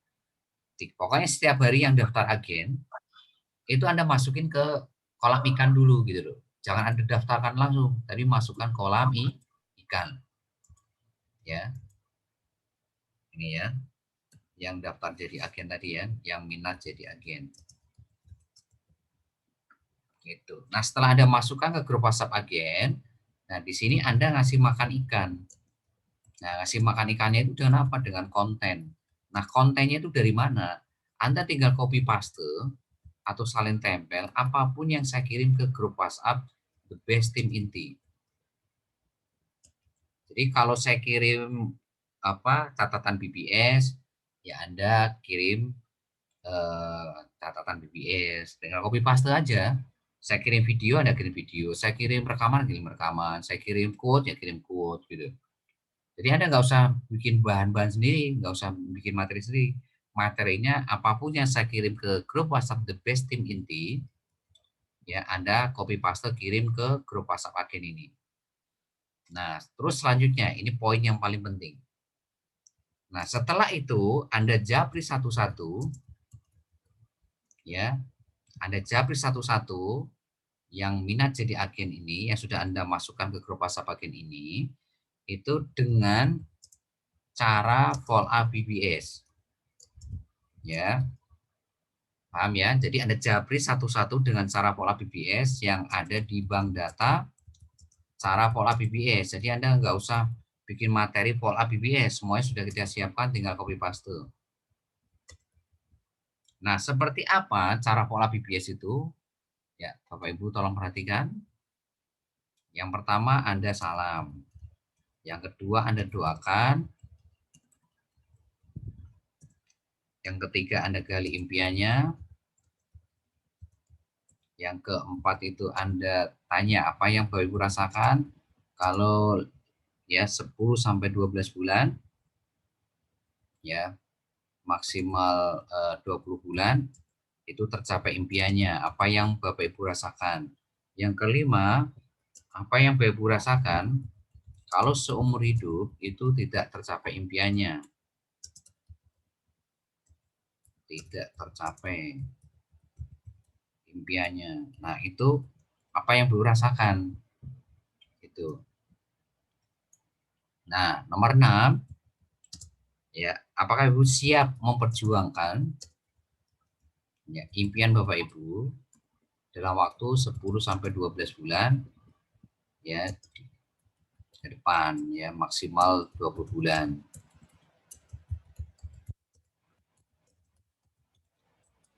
Pokoknya setiap hari yang daftar agen itu Anda masukin ke kolam ikan dulu gitu loh. Jangan Anda daftarkan langsung, tadi masukkan kolam ikan. Ya. Ini ya. Yang daftar jadi agen tadi ya, yang minat jadi agen. Gitu. Nah, setelah Anda masukkan ke grup WhatsApp agen, nah di sini Anda ngasih makan ikan. Nah, ngasih makan ikannya itu dengan apa? Dengan konten. Nah, kontennya itu dari mana? Anda tinggal copy paste atau salin tempel apapun yang saya kirim ke grup WhatsApp The Best Team Inti. Jadi kalau saya kirim catatan BBS, ya Anda kirim catatan BBS. Tinggal copy paste aja. Saya kirim video, Anda kirim video. Saya kirim rekaman, kirim rekaman. Saya kirim quote, ya kirim quote gitu. Jadi Anda nggak usah bikin bahan-bahan sendiri, nggak usah bikin materi sendiri. Materinya apapun yang saya kirim ke grup WhatsApp The Best Team Inti, ya Anda copy paste kirim ke grup WhatsApp agen ini. Nah, terus selanjutnya ini poin yang paling penting. Nah, setelah itu Anda japri satu-satu, ya Anda japri satu-satu yang minat jadi agen ini, yang sudah Anda masukkan ke grup WhatsApp agen ini, itu dengan cara follow up BBS. Ya. Paham ya? Jadi Anda japri satu-satu dengan cara follow up BBS yang ada di bank data cara follow up BBS. Jadi Anda nggak usah bikin materi follow up BBS. Semuanya sudah kita siapkan, tinggal copy paste. Nah, seperti apa cara follow up BBS itu? Ya, Bapak Ibu tolong perhatikan. Yang pertama Anda salam. Yang kedua Anda doakan. Yang ketiga Anda gali impiannya. Yang keempat itu Anda tanya apa yang Bapak Ibu rasakan kalau ya 10 sampai 12 bulan. Ya, maksimal 20 bulan itu tercapai impiannya, apa yang Bapak Ibu rasakan. Yang kelima, apa yang Bapak Ibu rasakan kalau seumur hidup itu tidak tercapai impiannya. Tidak tercapai impiannya. Nah, itu apa yang Ibu rasakan? Itu. Nah, nomor 6, ya, apakah Ibu siap memperjuangkan ya, impian Bapak Ibu dalam waktu 10 sampai 12 bulan ya ke depan ya, maksimal 20 bulan.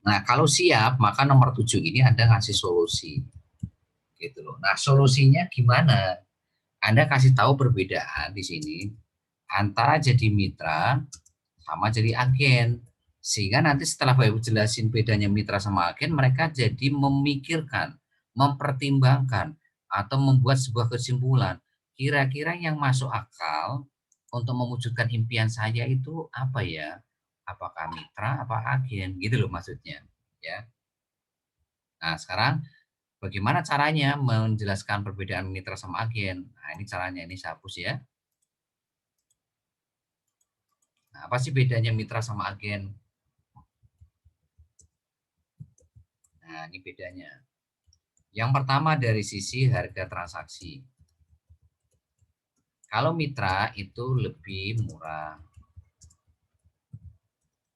Nah, kalau siap, maka nomor 7 ini Anda ngasih solusi. Gitu loh. Nah, solusinya gimana? Anda kasih tahu perbedaan di sini antara jadi mitra sama jadi agen. Sehingga nanti setelah Bapak Ibu jelasin bedanya mitra sama agen, mereka jadi memikirkan, mempertimbangkan, atau membuat sebuah kesimpulan. Kira-kira yang masuk akal untuk mewujudkan impian saya itu apa ya? Apakah mitra, apa agen? Gitu loh maksudnya. Ya. Nah, sekarang bagaimana caranya menjelaskan perbedaan mitra sama agen? Nah, ini caranya, ini saya hapus ya. Nah, apa sih bedanya mitra sama agen? Nah, ini bedanya. Yang pertama dari sisi harga transaksi. Kalau mitra itu lebih murah.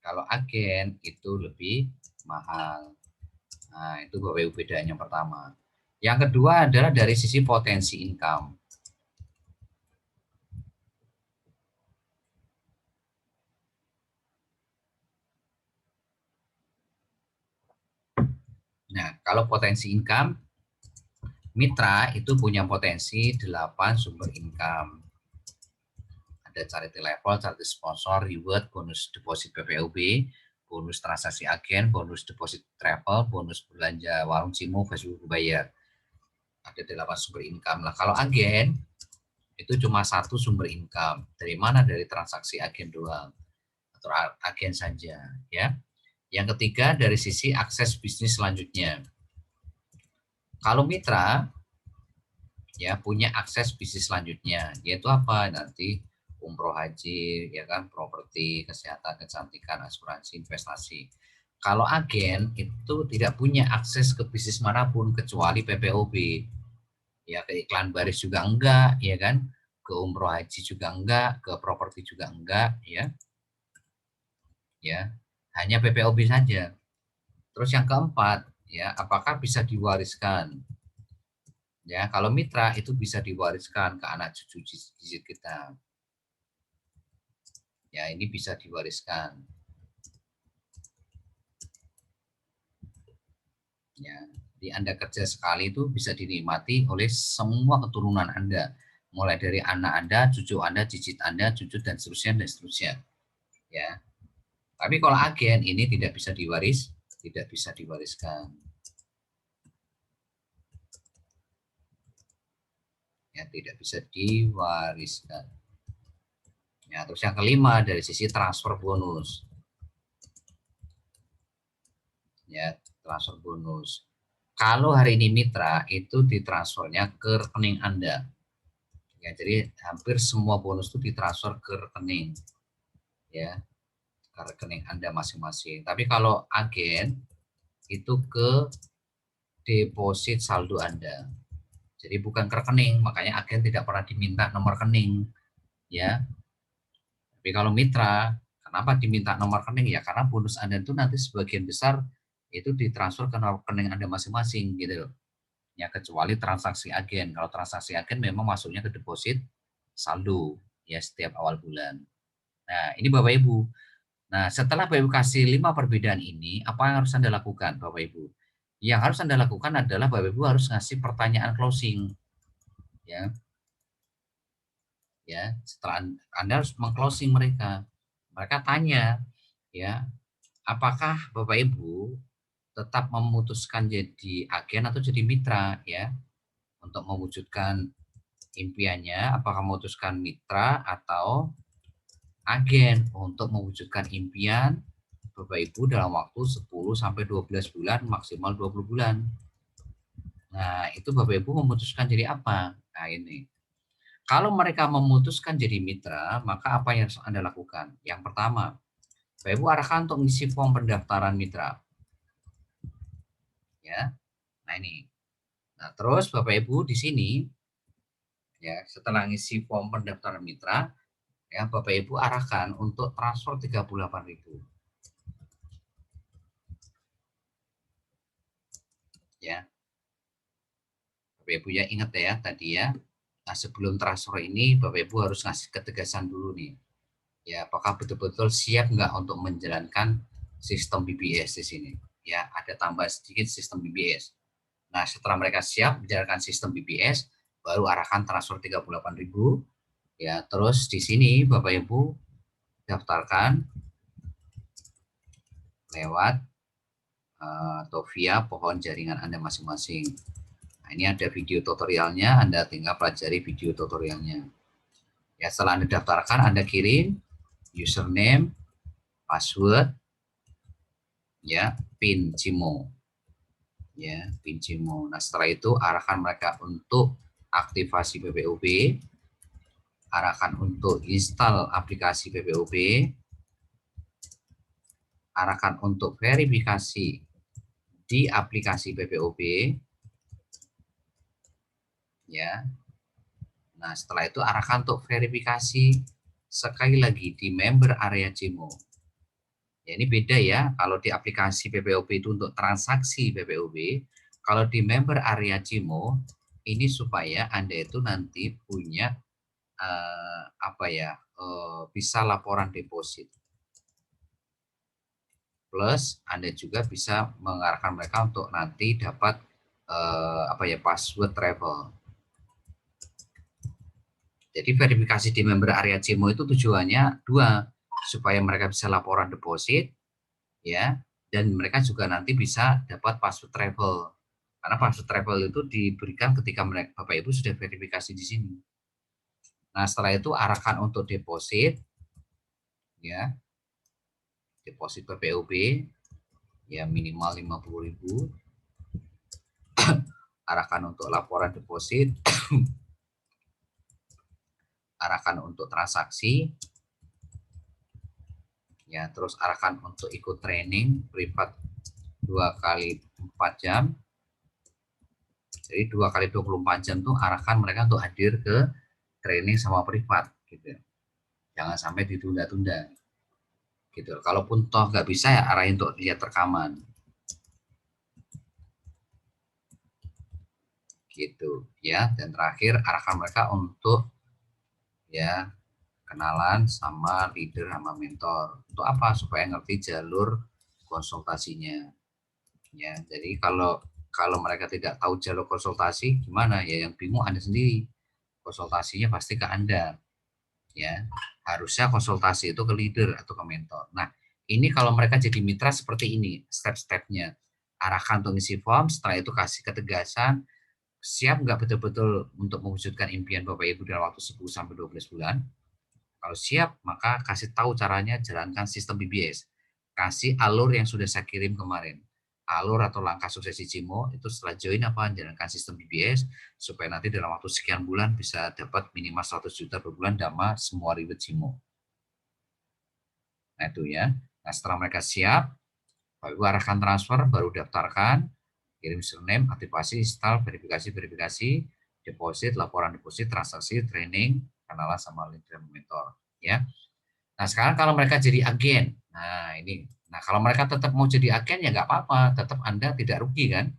Kalau agen itu lebih mahal. Nah, itu Bapak Ibu bedanya yang pertama. Yang kedua adalah dari sisi potensi income. Nah, kalau potensi income, mitra itu punya potensi 8 sumber income. Ada charity level, charity sponsor, reward, bonus deposit PPOB, bonus transaksi agen, bonus deposit travel, bonus belanja warung Cimo, Facebook bayar. Ada 8 sumber income. Nah, kalau agen itu cuma 1 sumber income. Dari mana? Dari transaksi agen doang atau agen saja, ya. Yang ketiga dari sisi akses bisnis selanjutnya. Kalau mitra ya punya akses bisnis selanjutnya, yaitu apa? Nanti umroh haji, ya kan, properti, kesehatan, kecantikan, asuransi, investasi. Kalau agen itu tidak punya akses ke bisnis manapun kecuali PPOB. Ya, ke iklan baris juga enggak, ya kan? Ke umroh haji juga enggak, ke properti juga enggak, ya. Ya, hanya PPOB saja. Terus yang keempat, ya, apakah bisa diwariskan? Ya, kalau mitra itu bisa diwariskan ke anak cucu cicit kita. Ya, ini bisa diwariskan. Ya, di Anda kerja sekali itu bisa dinikmati oleh semua keturunan Anda, mulai dari anak Anda, cucu Anda, cicit Anda, cucu dan seterusnya dan seterusnya. Ya. Tapi kalau agen ini tidak bisa diwariskan. Ya, tidak bisa diwariskan. Ya, terus yang kelima dari sisi transfer bonus. Ya, transfer bonus. Kalau hari ini mitra itu ditransfernya ke rekening Anda. Ya, jadi hampir semua bonus itu ditransfer ke rekening. Ya, ke rekening Anda masing-masing. Tapi kalau agen itu ke deposit saldo Anda. Jadi bukan ke rekening, makanya agen tidak pernah diminta nomor rekening. Ya. Tapi kalau mitra, kenapa diminta nomor rekening? Ya karena bonus Anda itu nanti sebagian besar itu ditransfer ke rekening Anda masing-masing gitu loh. Ya kecuali transaksi agen. Kalau transaksi agen memang masuknya ke deposit saldo ya setiap awal bulan. Nah, ini Bapak Ibu. Nah, setelah Bapak Ibu kasih 5 perbedaan ini, apa yang harus Anda lakukan Bapak Ibu? Yang harus Anda lakukan adalah Bapak Ibu harus ngasih pertanyaan closing. Ya. Ya, setelah Anda harus meng-closing mereka. Mereka tanya, ya, apakah Bapak Ibu tetap memutuskan jadi agen atau jadi mitra ya untuk mewujudkan impiannya, apakah memutuskan mitra atau agen untuk mewujudkan impian Bapak Ibu dalam waktu 10 sampai 12 bulan maksimal 20 bulan. Nah, itu Bapak Ibu memutuskan jadi apa? Nah, ini. Kalau mereka memutuskan jadi mitra, maka apa yang harus Anda lakukan? Yang pertama, Bapak Ibu arahkan untuk mengisi form pendaftaran mitra. Ya. Nah, ini. Nah, terus Bapak Ibu di sini ya, setelah ngisi form pendaftaran mitra, ya Bapak Ibu arahkan untuk transfer 38.000. Ya. Bapak Ibu ya ingat ya tadi ya. Nah, sebelum transfer ini Bapak Ibu harus ngasih ketegasan dulu nih. Ya, apakah betul-betul siap nggak untuk menjalankan sistem BBS di sini? Ya, ada tambah sedikit sistem BBS. Nah, setelah mereka siap menjalankan sistem BBS, baru arahkan transfer 38.000. Ya, terus di sini Bapak Ibu daftarkan lewat atau via pohon jaringan Anda masing-masing. Nah, ini ada video tutorialnya, Anda tinggal pelajari video tutorialnya. Ya, setelah Anda daftarkan, Anda kirim username, password, ya, PIN CIMO. Ya, PIN CIMO. Nah, setelah itu arahkan mereka untuk aktivasi PPOB, arahkan untuk install aplikasi PPOB, arahkan untuk verifikasi di aplikasi PPOB. Ya. Nah, setelah itu arahkan untuk verifikasi sekali lagi di member area CIMO. Ya, ini beda ya, kalau di aplikasi PPOB itu untuk transaksi PPOB, kalau di member area CIMO, ini supaya Anda itu nanti punya bisa laporan deposit. Plus Anda juga bisa mengarahkan mereka untuk nanti dapat password travel. Jadi verifikasi di member area CIMO itu tujuannya dua, supaya mereka bisa laporan deposit, ya, dan mereka juga nanti bisa dapat password travel. Karena password travel itu diberikan ketika mereka Bapak Ibu sudah verifikasi di sini. Nah, setelah itu arahkan untuk deposit, ya, deposit PPOB, ya minimal 50.000. Arahkan untuk laporan deposit, arahkan untuk transaksi, ya, terus arahkan untuk ikut training privat 2 kali 4 jam. Jadi 2 kali 24 jam tuh arahkan mereka untuk hadir ke training sama privat gitu. Jangan sampai ditunda-tunda. Gitu. Kalaupun toh nggak bisa ya arahin untuk lihat rekaman. Gitu ya. Dan terakhir arahkan mereka untuk ya kenalan sama leader sama mentor. Untuk apa? Supaya ngerti jalur konsultasinya. Ya, jadi kalau mereka tidak tahu jalur konsultasi gimana ya, yang bingung Anda sendiri. Konsultasinya pasti ke Anda. Ya, harusnya konsultasi itu ke leader atau ke mentor. Nah, ini kalau mereka jadi mitra seperti ini step-stepnya. Arahkan untuk isi form, setelah itu kasih ketegasan, siap nggak betul-betul untuk mewujudkan impian Bapak Ibu dalam waktu 10 sampai 12 bulan. Kalau siap, maka kasih tahu caranya jalankan sistem BBS. Kasih alur yang sudah saya kirim kemarin. Alur atau langkah suksesi CIMO itu setelah join apa jalankan sistem BBS supaya nanti dalam waktu sekian bulan bisa dapat minimal 100 juta per bulan dama semua ribet CIMO. Nah itu ya. Nah setelah mereka siap, baru arahkan transfer, baru daftarkan, kirim username, aktivasi, install, verifikasi, deposit, laporan deposit, transaksi, training, kenalan sama leader mentor. Ya. Nah sekarang kalau mereka jadi agen, nah ini. Nah, kalau mereka tetap mau jadi agen ya nggak apa-apa, tetap Anda tidak rugi kan?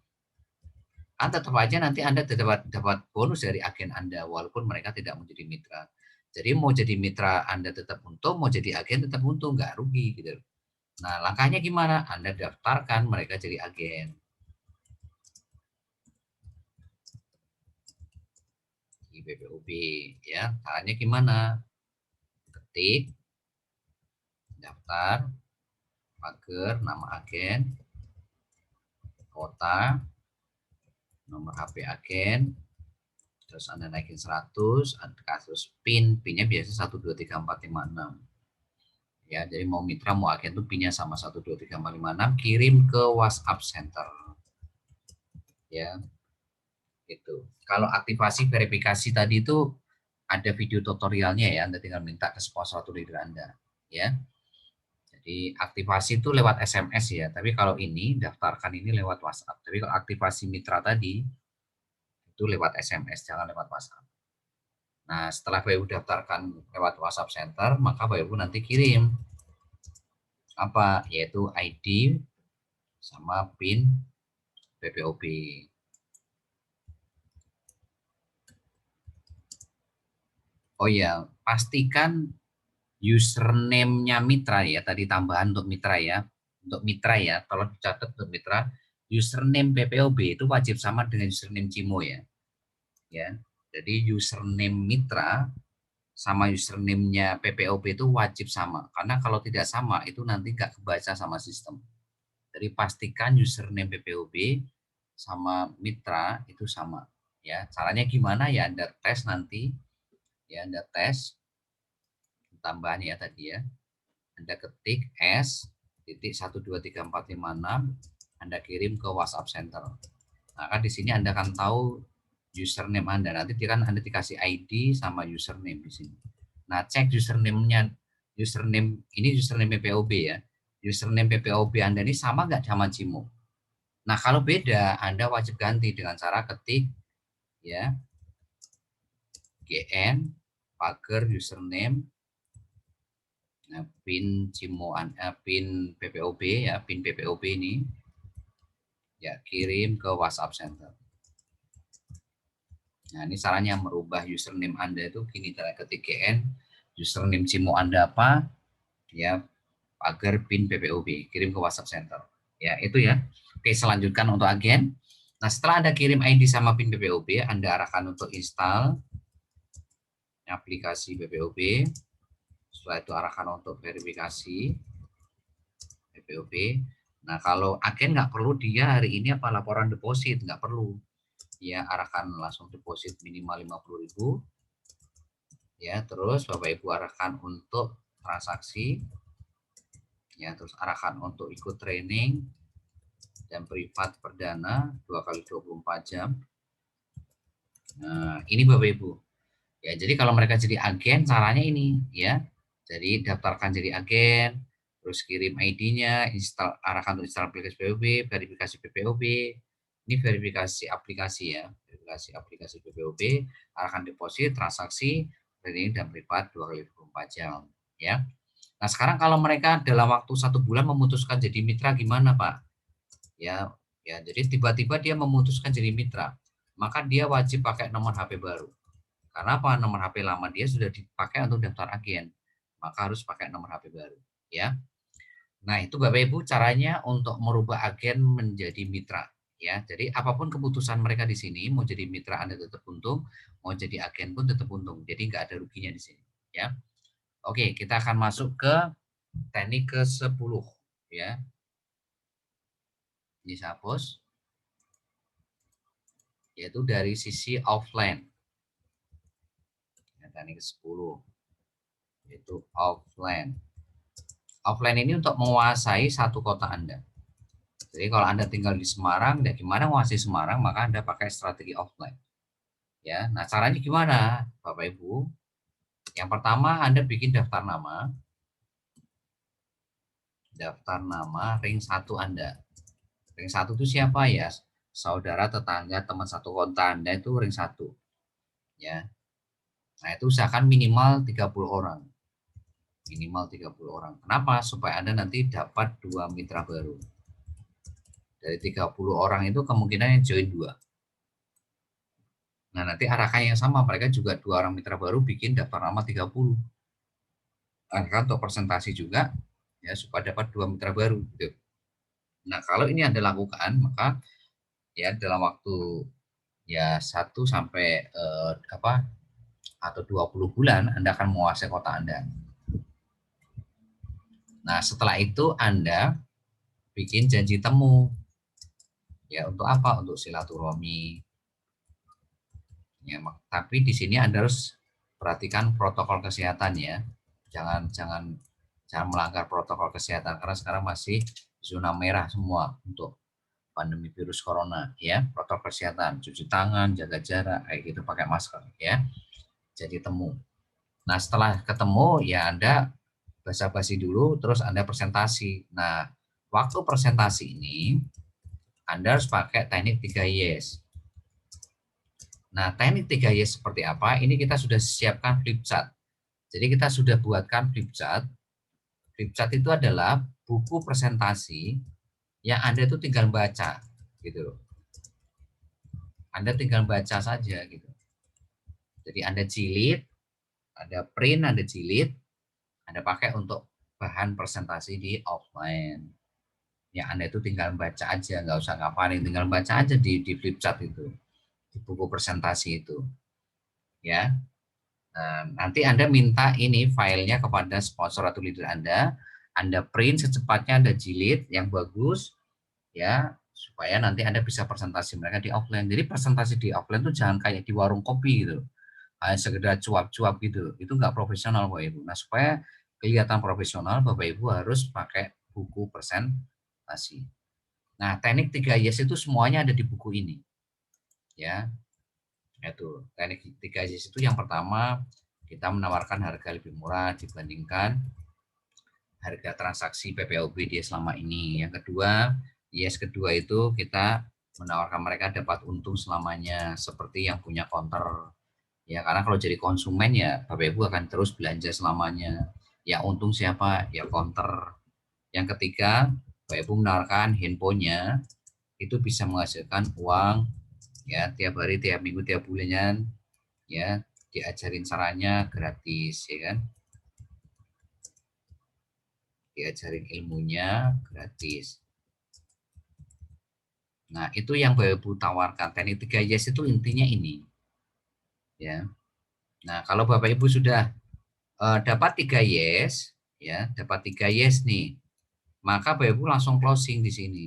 Kan tetap aja nanti Anda dapat bonus dari agen Anda walaupun mereka tidak mau jadi mitra. Jadi mau jadi mitra Anda tetap untung, mau jadi agen tetap untung, nggak rugi gitu. Nah, langkahnya gimana? Anda daftarkan mereka jadi agen. Di PPOB ya. Caranya gimana? Ketik daftar, pagar, nama agen, kota, nomor HP agen, terus Anda naikin 100, ada kasus PIN-nya biasa 123456. Ya, jadi mau mitra mau agen tuh PIN-nya sama 123456, kirim ke WhatsApp Center. Ya. Gitu. Kalau aktivasi verifikasi tadi itu ada video tutorialnya ya, Anda tinggal minta ke sponsor atau leader Anda ya. Jadi aktivasi itu lewat SMS ya, tapi kalau ini daftarkan ini lewat WhatsApp. Tapi kalau aktivasi mitra tadi itu lewat SMS, jangan lewat WhatsApp. Nah, setelah Bapak Ibu daftarkan lewat WhatsApp Center, maka Bapak Ibu nanti kirim apa? Yaitu ID sama PIN PPOB. Oh ya, pastikan username-nya mitra ya, tadi tambahan untuk mitra ya. Untuk mitra ya, tolong dicatat untuk mitra, username PPOB itu wajib sama dengan username Cimo ya. Ya. Jadi username mitra sama username-nya PPOB itu wajib sama. Karena kalau tidak sama itu nanti nggak kebaca sama sistem. Jadi pastikan username PPOB sama mitra itu sama. Ya, caranya gimana ya? Anda tes nanti. Ya, Anda tes tambahan ya tadi ya. Anda ketik S.1234556, Anda kirim ke WhatsApp Center. Nah, kan di sini Anda akan tahu username Anda. Nanti kan Anda dikasih ID sama username di sini. Nah, cek username-nya. Username ini username PPOB ya. Username PPOB Anda ini sama nggak sama Cimo? Nah, kalau beda, Anda wajib ganti dengan cara ketik ya GN pagar username. Nah, PIN Cimo, PIN PPOB ya, PIN PPOB ini ya kirim ke WhatsApp Center. Nah, ini caranya merubah username Anda itu gini, cara ketik GN, username Cimo Anda apa, ya, agar PIN PPOB, kirim ke WhatsApp Center. Ya, itu ya. Oke, selanjutkan untuk agen. Nah, setelah Anda kirim ID sama PIN PPOB, Anda arahkan untuk install aplikasi PPOB. Setelah itu arahkan untuk verifikasi PPOB. Nah, kalau agen nggak perlu dia hari ini apa laporan deposit, nggak perlu. Ya, arahkan langsung deposit minimal 50.000. Ya, terus Bapak Ibu arahkan untuk transaksi. Ya, terus arahkan untuk ikut training dan privat perdana 2 kali 24 jam. Nah, ini Bapak Ibu. Ya, jadi kalau mereka jadi agen caranya ini ya. Jadi daftarkan jadi agen, terus kirim ID-nya, install, arahkan untuk install aplikasi PPOB, verifikasi PPOB. Ini verifikasi aplikasi ya, verifikasi aplikasi PPOB, arahkan deposit, transaksi, training dan privat 2 kali 24 jam ya. Nah, sekarang kalau mereka dalam waktu 1 bulan memutuskan jadi mitra gimana, Pak? Ya, jadi tiba-tiba dia memutuskan jadi mitra, maka dia wajib pakai nomor HP baru. Karena apa? Nomor HP lama dia sudah dipakai untuk daftar agen, maka harus pakai nomor HP baru ya. Nah, itu Bapak Ibu caranya untuk merubah agen menjadi mitra ya. Jadi apapun keputusan mereka di sini, mau jadi mitra Anda tetap untung, mau jadi agen pun tetap untung. Jadi nggak ada ruginya di sini ya. Oke, kita akan masuk ke teknik ke-10 ya. Ini saya hapus. Yaitu dari sisi offline. Ya, teknik ke-10 yaitu offline. Offline ini untuk menguasai satu kota Anda. Jadi kalau Anda tinggal di Semarang, dan gimana menguasai Semarang, maka Anda pakai strategi offline. Ya, nah caranya gimana, Bapak Ibu? Yang pertama Anda bikin daftar nama. Daftar nama ring 1 Anda. Ring 1 itu siapa ya? Saudara, tetangga, teman satu kota Anda itu ring 1. Ya. Nah, itu usahakan minimal 30 orang. Minimal 30 orang. Kenapa? Supaya Anda nanti dapat 2 mitra baru. Dari 30 orang itu kemungkinan yang join 2. Nah, nanti arahkan yang sama. Mereka juga 2 orang mitra baru bikin daftar nama 30. Arahkan untuk presentasi juga ya supaya dapat 2 mitra baru. Gitu. Nah, kalau ini Anda lakukan, maka ya dalam waktu ya 1 sampai atau 20 bulan Anda akan menguasai kota Anda. Nah, setelah itu Anda bikin janji temu. Ya, untuk apa? Untuk silaturahmi. Ya, tapi di sini Anda harus perhatikan protokol kesehatan ya. Jangan melanggar protokol kesehatan karena sekarang masih zona merah semua untuk pandemi virus corona ya. Protokol kesehatan, cuci tangan, jaga jarak, kayak gitu, pakai masker ya. jadi temu. Nah, setelah ketemu ya Anda basa-basi dulu, terus Anda presentasi. Nah, waktu presentasi ini Anda harus pakai teknik 3Ys. Nah, teknik 3Ys seperti apa? Ini kita sudah siapkan flip chart. Jadi kita sudah buatkan flip chart. Flip chart itu adalah buku presentasi yang Anda itu tinggal baca, gitu loh. Anda tinggal baca saja, gitu. Jadi Anda jilid, Anda print, Anda jilid, Anda pakai untuk bahan presentasi di offline. Ya Anda itu tinggal baca aja, nggak usah ngapain, tinggal baca aja di flip chart itu, di buku presentasi itu. Ya, nanti Anda minta ini filenya kepada sponsor atau leader Anda print secepatnya, Anda jilid yang bagus, ya, supaya nanti Anda bisa presentasi mereka di offline. Jadi presentasi di offline itu jangan kayak di warung kopi gitu, hanya sekedar cuap-cuap gitu, itu nggak profesional Bapak Ibu. Nah, supaya kelihatan profesional, Bapak Ibu harus pakai buku presentasi. Nah, teknik 3Ys itu semuanya ada di buku ini. Ya, itu teknik 3Ys itu yang pertama, kita menawarkan harga lebih murah dibandingkan harga transaksi PPOB dia selama ini. Yang kedua, Yes kedua itu kita menawarkan mereka dapat untung selamanya seperti yang punya counter. Ya, karena kalau jadi konsumen ya Bapak Ibu akan terus belanja selamanya. Ya untung siapa? Ya counter. Yang ketiga, Bapak Ibu menawarkan handphonenya itu bisa menghasilkan uang ya tiap hari, tiap minggu, tiap bulannya, ya diajarin caranya gratis, ya kan? Diajarin ilmunya gratis. Nah, itu yang Bapak Ibu tawarkan. Teknik 3Ys itu intinya ini. Ya. Nah, kalau Bapak Ibu sudah dapat 3Ys, ya, dapat 3Ys nih, maka Bapak Ibu langsung closing di sini.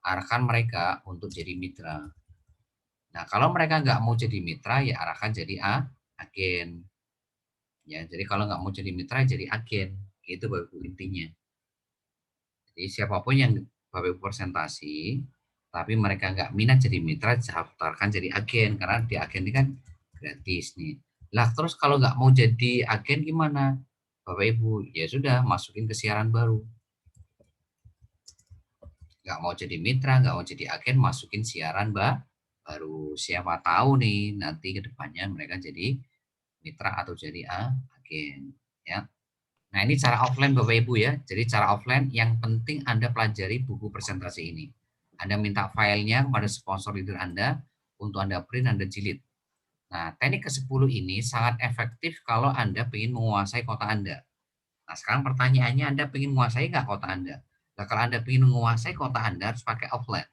Arahkan mereka untuk jadi mitra. Nah, kalau mereka nggak mau jadi mitra, ya arahkan jadi agen. Ya, jadi kalau nggak mau jadi mitra, jadi agen. Itu Bapak Ibu intinya. Jadi siapapun yang Bapak Ibu presentasi, tapi mereka nggak minat jadi mitra, daftarkan jadi agen. Karena di agen ini kan gratis nih. Lah terus kalau nggak mau jadi agen gimana? Bapak Ibu, ya sudah masukin ke siaran baru. Nggak mau jadi mitra, nggak mau jadi agen, masukin siaran baru. Siapa tahu nih nanti ke depannya mereka jadi mitra atau jadi agen. Ya. Nah ini cara offline Bapak Ibu ya. Jadi cara offline yang penting Anda pelajari buku presentasi ini. Anda minta filenya kepada sponsor leader Anda untuk Anda print, Anda jilid. Nah teknik ke-10 ini sangat efektif kalau Anda ingin menguasai kota Anda. Nah sekarang pertanyaannya Anda ingin menguasai nggak kota Anda? Nah kalau Anda ingin menguasai kota Anda harus pakai offline.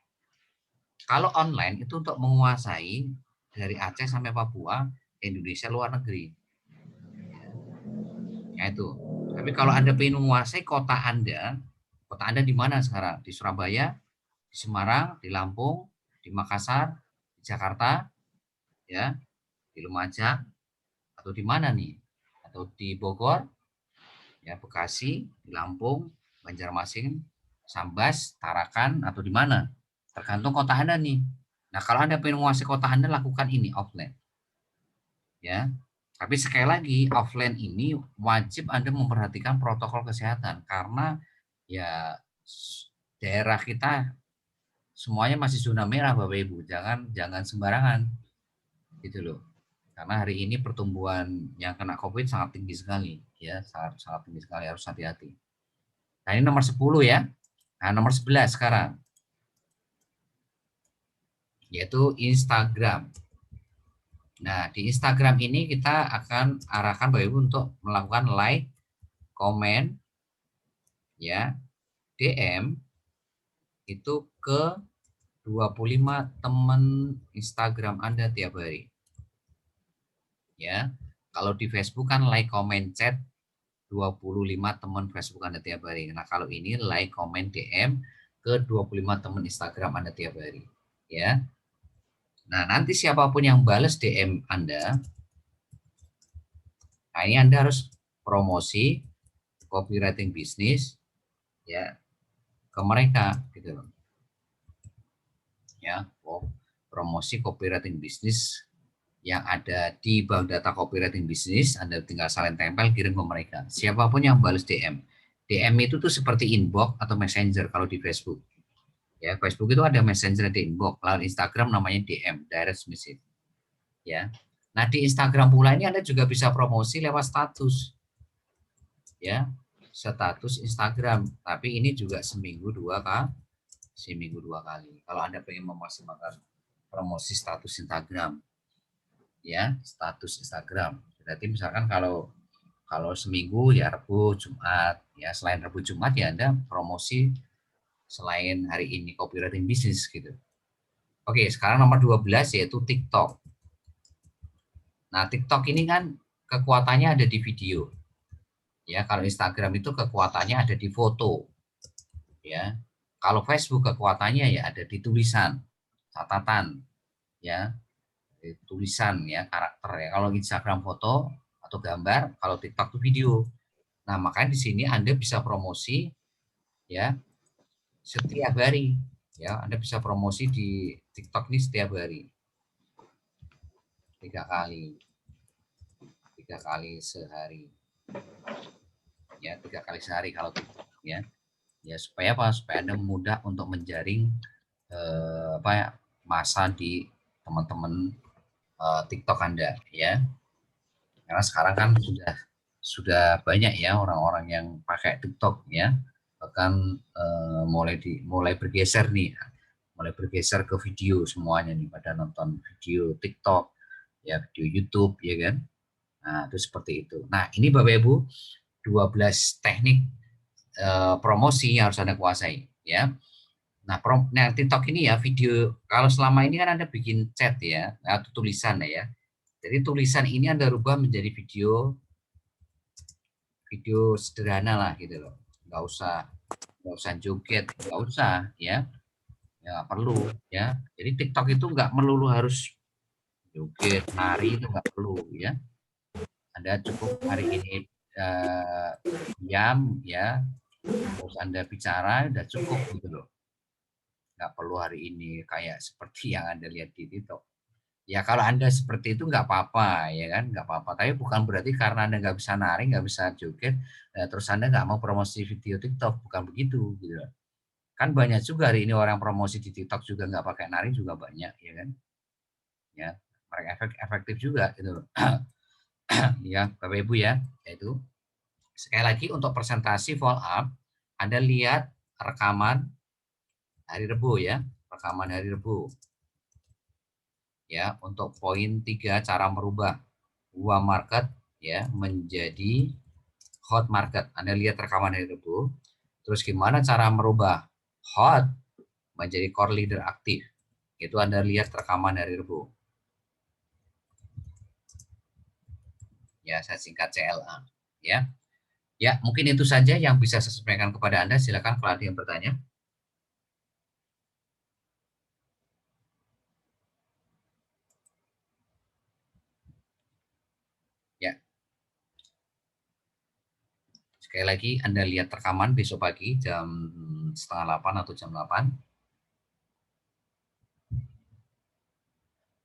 Kalau online itu untuk menguasai dari Aceh sampai Papua, Indonesia luar negeri. Ya itu. Tapi kalau Anda ingin menguasai kota Anda di mana sekarang? Di Surabaya, di Semarang, di Lampung, di Makassar, di Jakarta, ya, di Lumajang, atau di mana nih? Atau di Bogor, ya, Bekasi, di Lampung, Banjarmasin, Sambas, Tarakan, atau di mana? Tergantung kota Anda nih. Nah, kalau Anda ingin menguasai kota Anda, lakukan ini offline. Ya, tapi sekali lagi offline ini wajib Anda memperhatikan protokol kesehatan karena ya daerah kita semuanya masih zona merah Bapak Ibu. Jangan sembarangan gitu loh. Karena hari ini pertumbuhan yang kena Covid sangat tinggi sekali ya, sangat tinggi sekali, harus hati-hati. Nah, ini nomor 10 ya. Nah, nomor 11 sekarang. Yaitu Instagram. Nah, di Instagram ini kita akan arahkan Bapak Ibu untuk melakukan like, komen, ya, DM itu ke 25 teman Instagram Anda tiap hari. Ya, kalau di Facebook kan like, komen, chat 25 teman Facebook Anda tiap hari. Nah, kalau ini like, komen, DM ke 25 teman Instagram Anda tiap hari. Ya. Nah, nanti siapapun yang balas DM Anda, nah ini Anda harus promosi copywriting bisnis ya ke mereka gitu loh. Ya, promosi copywriting bisnis yang ada di bank data copywriting bisnis, Anda tinggal salin tempel, kirim ke mereka. Siapapun yang balas DM. DM itu tuh seperti inbox atau messenger kalau di Facebook. Ya, Facebook itu ada messenger di inbox, lalu Instagram namanya DM, direct message. Ya. Nah, di Instagram pula ini Anda juga bisa promosi lewat status. Ya, status Instagram. Tapi ini juga seminggu dua kali. Kalau Anda pengen memaksimalkan promosi status Instagram. Ya, status Instagram. Berarti misalkan kalau seminggu ya Rabu, Jumat, ya selain Rabu Jumat ya Anda promosi selain hari ini copywriting bisnis gitu. Oke, sekarang nomor 12 yaitu TikTok. Nah, TikTok ini kan kekuatannya ada di video. Ya, kalau Instagram itu kekuatannya ada di foto. Ya. Kalau Facebook kekuatannya ya ada di tulisan, catatan, ya. Tulisan ya, karakter ya. Kalau Instagram foto atau gambar, kalau TikTok itu video. Nah, makanya di sini Anda bisa promosi ya setiap hari ya. Anda bisa promosi di TikTok ini setiap hari. 3 kali sehari. Ya, 3 kali sehari kalau TikTok ya. Ya, supaya apa? Supaya Anda mudah untuk menjaring masa di teman-teman TikTok Anda ya. Karena sekarang kan sudah banyak ya orang-orang yang pakai TikTok ya. Bahkan mulai bergeser nih. Mulai bergeser ke video semuanya nih, pada nonton video TikTok, ya video YouTube ya kan. Nah, itu seperti itu. Nah, ini Bapak Ibu 12 teknik promosi yang harus Anda kuasai ya. Nah, TikTok ini ya video, kalau selama ini kan Anda bikin chat ya, atau tulisan ya. Jadi tulisan ini Anda rubah menjadi video sederhana lah gitu loh. Nggak usah joget, nggak usah ya. Ya perlu ya. Jadi TikTok itu nggak melulu harus joget, nari, itu nggak perlu ya. Anda cukup hari ini diam ya, terus Anda bicara udah cukup gitu loh. Nggak perlu hari ini kayak seperti yang Anda lihat di TikTok. Ya kalau Anda seperti itu nggak apa-apa ya kan, nggak apa-apa. Tapi bukan berarti karena Anda nggak bisa nari, nggak bisa joget, terus Anda nggak mau promosi video TikTok, bukan begitu gitu. Kan banyak juga hari ini orang promosi di TikTok juga nggak pakai nari juga banyak ya kan. Ya, mereka efektif juga gitu. Ya Bapak Ibu ya, yaitu sekali lagi untuk presentasi follow up, Anda lihat rekaman hari Rabu ya, rekaman hari Rabu. Ya, untuk poin 3 cara merubah warm market ya menjadi hot market. Anda lihat rekaman hari Rabu. Terus gimana cara merubah hot menjadi core leader aktif? Itu Anda lihat rekaman hari Rabu. Ya, saya singkat CLA ya. Ya, mungkin itu saja yang bisa saya sampaikan kepada Anda. Silakan kalau ada yang bertanya. Ya. Sekali lagi Anda lihat rekaman besok pagi jam 7:30 atau jam 8.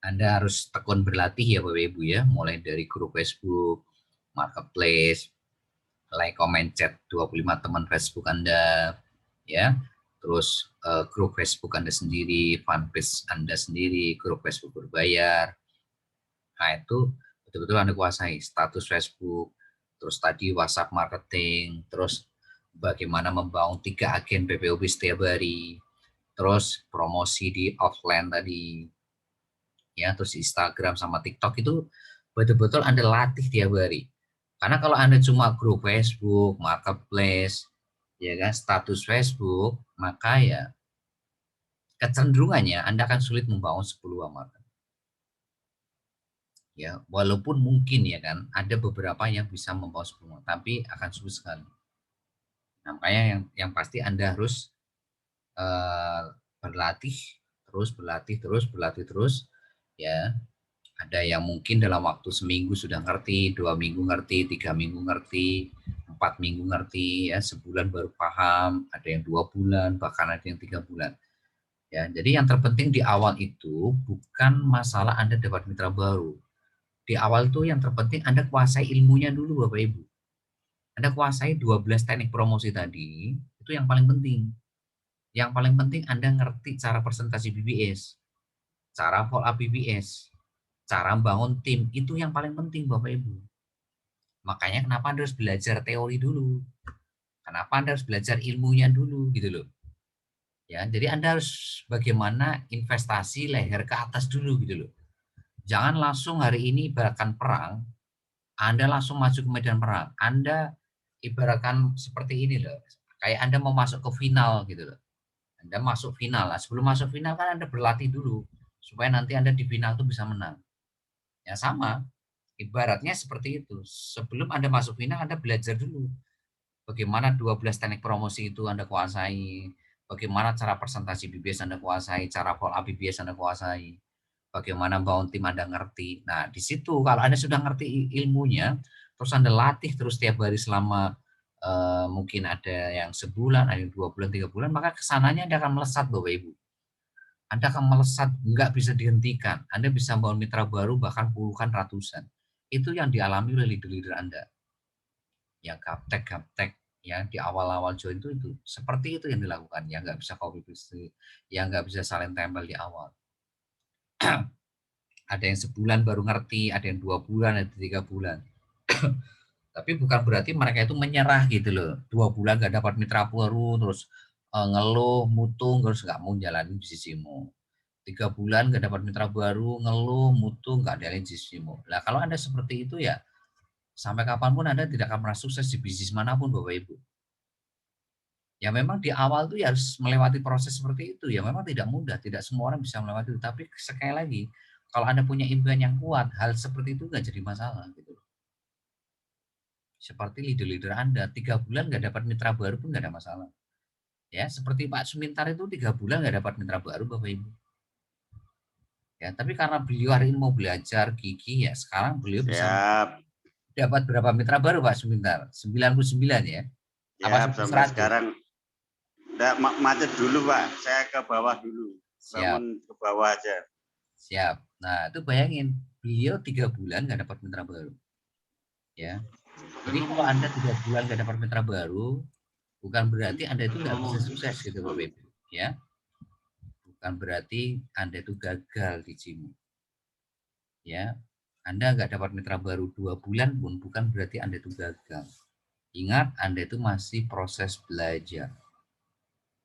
Anda harus tekun berlatih ya Bapak Ibu ya, mulai dari grup Facebook, marketplace, like, comment, chat 25 teman Facebook Anda ya. Terus grup Facebook Anda sendiri, fanpage Anda sendiri, grup Facebook berbayar. Nah, itu betul-betul Anda kuasai status Facebook, terus tadi WhatsApp marketing, terus bagaimana membangun 3 agen PPOB setiap hari, terus promosi di offline tadi, ya, terus Instagram sama TikTok itu betul-betul Anda latih tiap hari. Karena kalau Anda cuma grup Facebook, marketplace, ya kan, status Facebook, maka ya kecenderungannya Anda akan sulit membangun 10 market. Ya, walaupun mungkin ya kan ada beberapa yang bisa membawa 10, tapi akan sulit sekali. Nah, makanya yang pasti Anda harus berlatih terus ya. Ada yang mungkin dalam waktu seminggu sudah ngerti, 2 minggu ngerti, 3 minggu ngerti, 4 minggu ngerti ya, sebulan baru paham, ada yang 2 bulan, bahkan ada yang 3 bulan. Ya, jadi yang terpenting di awal itu bukan masalah Anda dapat mitra baru, di awal tuh yang terpenting Anda kuasai ilmunya dulu Bapak Ibu. Anda kuasai 12 teknik promosi tadi, itu yang paling penting. Yang paling penting Anda ngerti cara presentasi BBS, cara follow up BBS, cara bangun tim, itu yang paling penting Bapak Ibu. Makanya kenapa Anda harus belajar teori dulu. Kenapa Anda harus belajar ilmunya dulu gitu loh. Ya, jadi Anda harus bagaimana investasi leher ke atas dulu gitu loh. Jangan langsung hari ini ibaratkan perang, Anda langsung maju ke medan perang. Anda ibaratkan seperti ini loh. Kayak Anda mau masuk ke final gitu loh. Anda masuk final. Nah, sebelum masuk final kan Anda berlatih dulu supaya nanti Anda di final tuh bisa menang. Ya sama. Ibaratnya seperti itu. Sebelum Anda masuk final Anda belajar dulu. Bagaimana 12 teknik promosi itu Anda kuasai, bagaimana cara presentasi BBS Anda kuasai, cara follow up BBS Anda kuasai, bagaimana bangun tim Anda ngerti. Nah, di situ kalau Anda sudah ngerti ilmunya, terus Anda latih terus tiap hari selama mungkin ada yang sebulan, ada yang 2 bulan, 3 bulan, maka kesananya Anda akan melesat Bapak Ibu. Anda akan melesat, nggak bisa dihentikan. Anda bisa bangun mitra baru bahkan puluhan, ratusan. Itu yang dialami oleh leader-leader Anda. Ya gaptek ya di awal-awal join itu seperti itu yang dilakukan, ya nggak bisa copy paste, ya nggak bisa saling tempel di awal. Ada yang sebulan baru ngerti, ada yang 2 bulan, ada 3 bulan. Tapi bukan berarti mereka itu menyerah gitu loh. 2 bulan nggak dapat mitra baru, terus ngeluh, mutung, terus nggak mau jalanin bisnismu. 3 bulan nggak dapat mitra baru, ngeluh, mutung, nggak jalanin bisnismu. Nah kalau Anda seperti itu ya sampai kapanpun Anda tidak akan pernah sukses di bisnis manapun Bapak Ibu. Ya memang di awal tuh ya harus melewati proses seperti itu. Ya memang tidak mudah, tidak semua orang bisa melewati itu. Tapi sekali lagi, kalau Anda punya impian yang kuat, hal seperti itu nggak jadi masalah gitu. Seperti leader-leader Anda, 3 bulan nggak dapat mitra baru pun nggak ada masalah. Ya seperti Pak Sumintar itu 3 bulan nggak dapat mitra baru Bapak Ibu. Ya tapi karena beliau hari ini mau belajar gigi ya sekarang beliau bisa dapat berapa mitra baru Pak Sumintar? 99 ya? Ya, sampai sekarang enggak macet dulu Pak, saya ke bawah dulu. Bangun ke bawah aja. Siap. Nah itu bayangin, beliau 3 bulan nggak dapat mitra baru. Ya. Jadi kalau Anda 3 bulan nggak dapat mitra baru, bukan berarti Anda itu nggak bisa sukses gitu Bapak Ibu. Ya. Bukan berarti Anda itu gagal di Cimu. Ya. Anda nggak dapat mitra baru 2 bulan pun bukan berarti Anda itu gagal. Ingat, Anda itu masih proses belajar.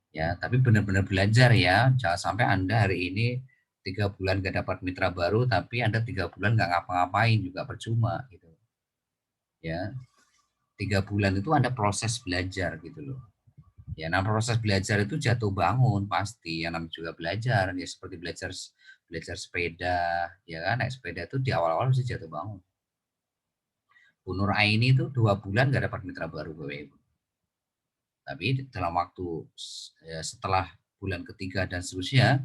Ya, tapi benar-benar belajar ya. Jangan sampai Anda hari ini 3 bulan nggak dapat mitra baru, tapi Anda 3 bulan nggak ngapa-ngapain juga percuma gitu. Ya, 3 bulan itu Anda proses belajar gitu loh. Ya, nah proses belajar itu jatuh bangun pasti. Yang namanya juga belajar, ya seperti belajar sepeda, ya kan? Naik sepeda itu di awal-awal mesti jatuh bangun. Bu Nur Aini itu 2 bulan nggak dapat mitra baru Bapak Ibu. Tapi dalam waktu ya, setelah bulan ketiga dan seterusnya,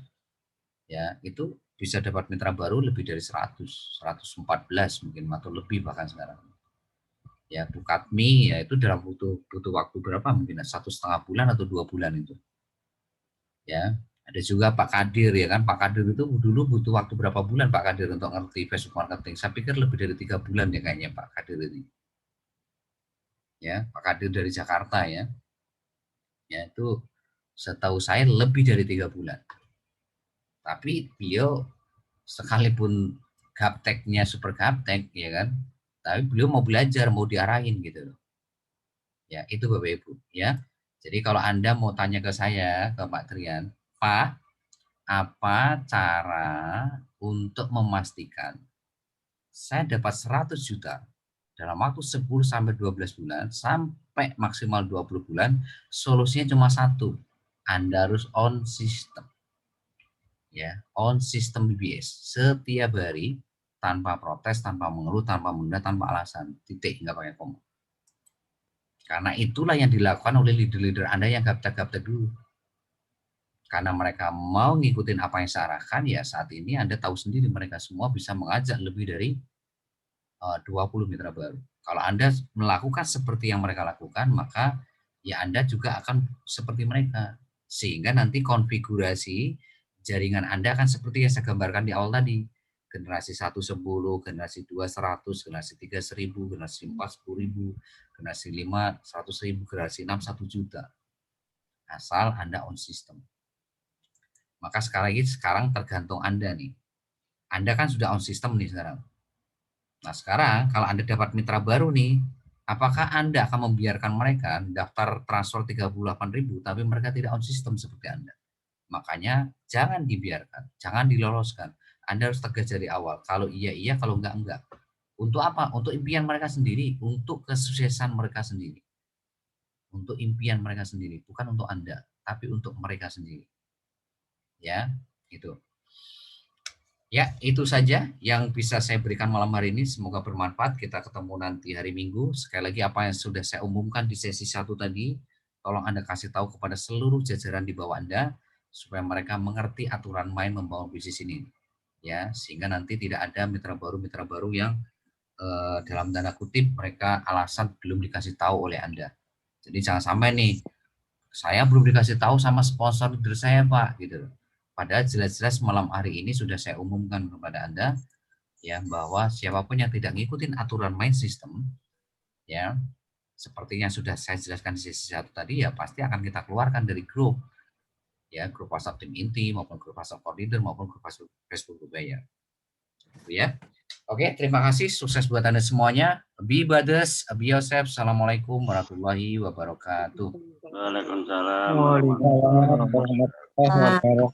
ya itu bisa dapat mitra baru lebih dari 100, 114 mungkin atau lebih bahkan sekarang. Ya Bu Katmi ya itu dalam butuh waktu berapa mungkin 1,5 bulan atau 2 bulan itu. Ya ada juga Pak Kadir ya kan, Pak Kadir itu dulu butuh waktu berapa bulan Pak Kadir untuk ngerti Facebook marketing. Saya pikir lebih dari 3 bulan ya kayaknya Pak Kadir ini. Ya Pak Kadir dari Jakarta ya. Ya itu setahu saya lebih dari 3 bulan. Tapi beliau sekalipun gapteknya super gaptek ya kan, tapi beliau mau belajar, mau diarahin gitu loh. Ya itu Bapak Ibu ya. Jadi kalau Anda mau tanya ke saya, ke Pak Trian, Pak, apa cara untuk memastikan saya dapat 100 juta dalam waktu 10 sampai 12 bulan sampai maksimal 20 bulan, solusinya cuma satu. Anda harus on system. Ya, on system BBS setiap hari tanpa protes, tanpa mengeluh, tanpa menunda, tanpa alasan. Titik, nggak pakai koma. Karena itulah yang dilakukan oleh leader-leader Anda yang gaptek-gaptek dulu. Karena mereka mau ngikutin apa yang saya arahkan, ya saat ini Anda tahu sendiri mereka semua bisa mengajak lebih dari 20 mitra baru. Kalau Anda melakukan seperti yang mereka lakukan, maka ya Anda juga akan seperti mereka. Sehingga nanti konfigurasi jaringan Anda akan seperti yang saya gambarkan di awal tadi. generasi 1 10, generasi 2 100, generasi 3 1000, generasi 4 10.000, generasi 5 100.000, generasi 6 1 juta. Asal Anda on system. Maka sekarang tergantung Anda nih. Anda kan sudah on system nih sekarang. Nah sekarang kalau Anda dapat mitra baru nih, apakah Anda akan membiarkan mereka daftar transfer 38.000 tapi mereka tidak on system seperti Anda? Makanya jangan dibiarkan, jangan diloloskan. Anda harus tegas dari awal. Kalau iya, iya, kalau enggak. Untuk apa? Untuk impian mereka sendiri, untuk kesuksesan mereka sendiri. Untuk impian mereka sendiri, bukan untuk Anda, tapi untuk mereka sendiri. Ya, itu. Ya, itu saja yang bisa saya berikan malam hari ini. Semoga bermanfaat. Kita ketemu nanti hari Minggu. Sekali lagi apa yang sudah saya umumkan di sesi 1 tadi, tolong Anda kasih tahu kepada seluruh jajaran di bawah Anda, supaya mereka mengerti aturan main membangun bisnis ini. Ya, sehingga nanti tidak ada mitra baru yang dalam tanda kutip mereka alasan belum dikasih tahu oleh Anda. Jadi jangan sampai nih, saya belum dikasih tahu sama sponsor leader saya Pak, gitu. Padahal jelas-jelas malam hari ini sudah saya umumkan kepada Anda, ya, bahwa siapapun yang tidak ngikutin aturan main system, ya, seperti yang sudah saya jelaskan di sesi 1 tadi, ya pasti akan kita keluarkan dari grup. Ya, grup WhatsApp tim inti maupun grup WhatsApp core leader maupun grup Facebook grup bayar. Gitu ya. Oke, terima kasih, sukses buat Anda semuanya. Be brothers, be yourself. Assalamualaikum warahmatullahi wabarakatuh. Waalaikumsalam. Waalaikumsalam warahmatullahi wabarakatuh.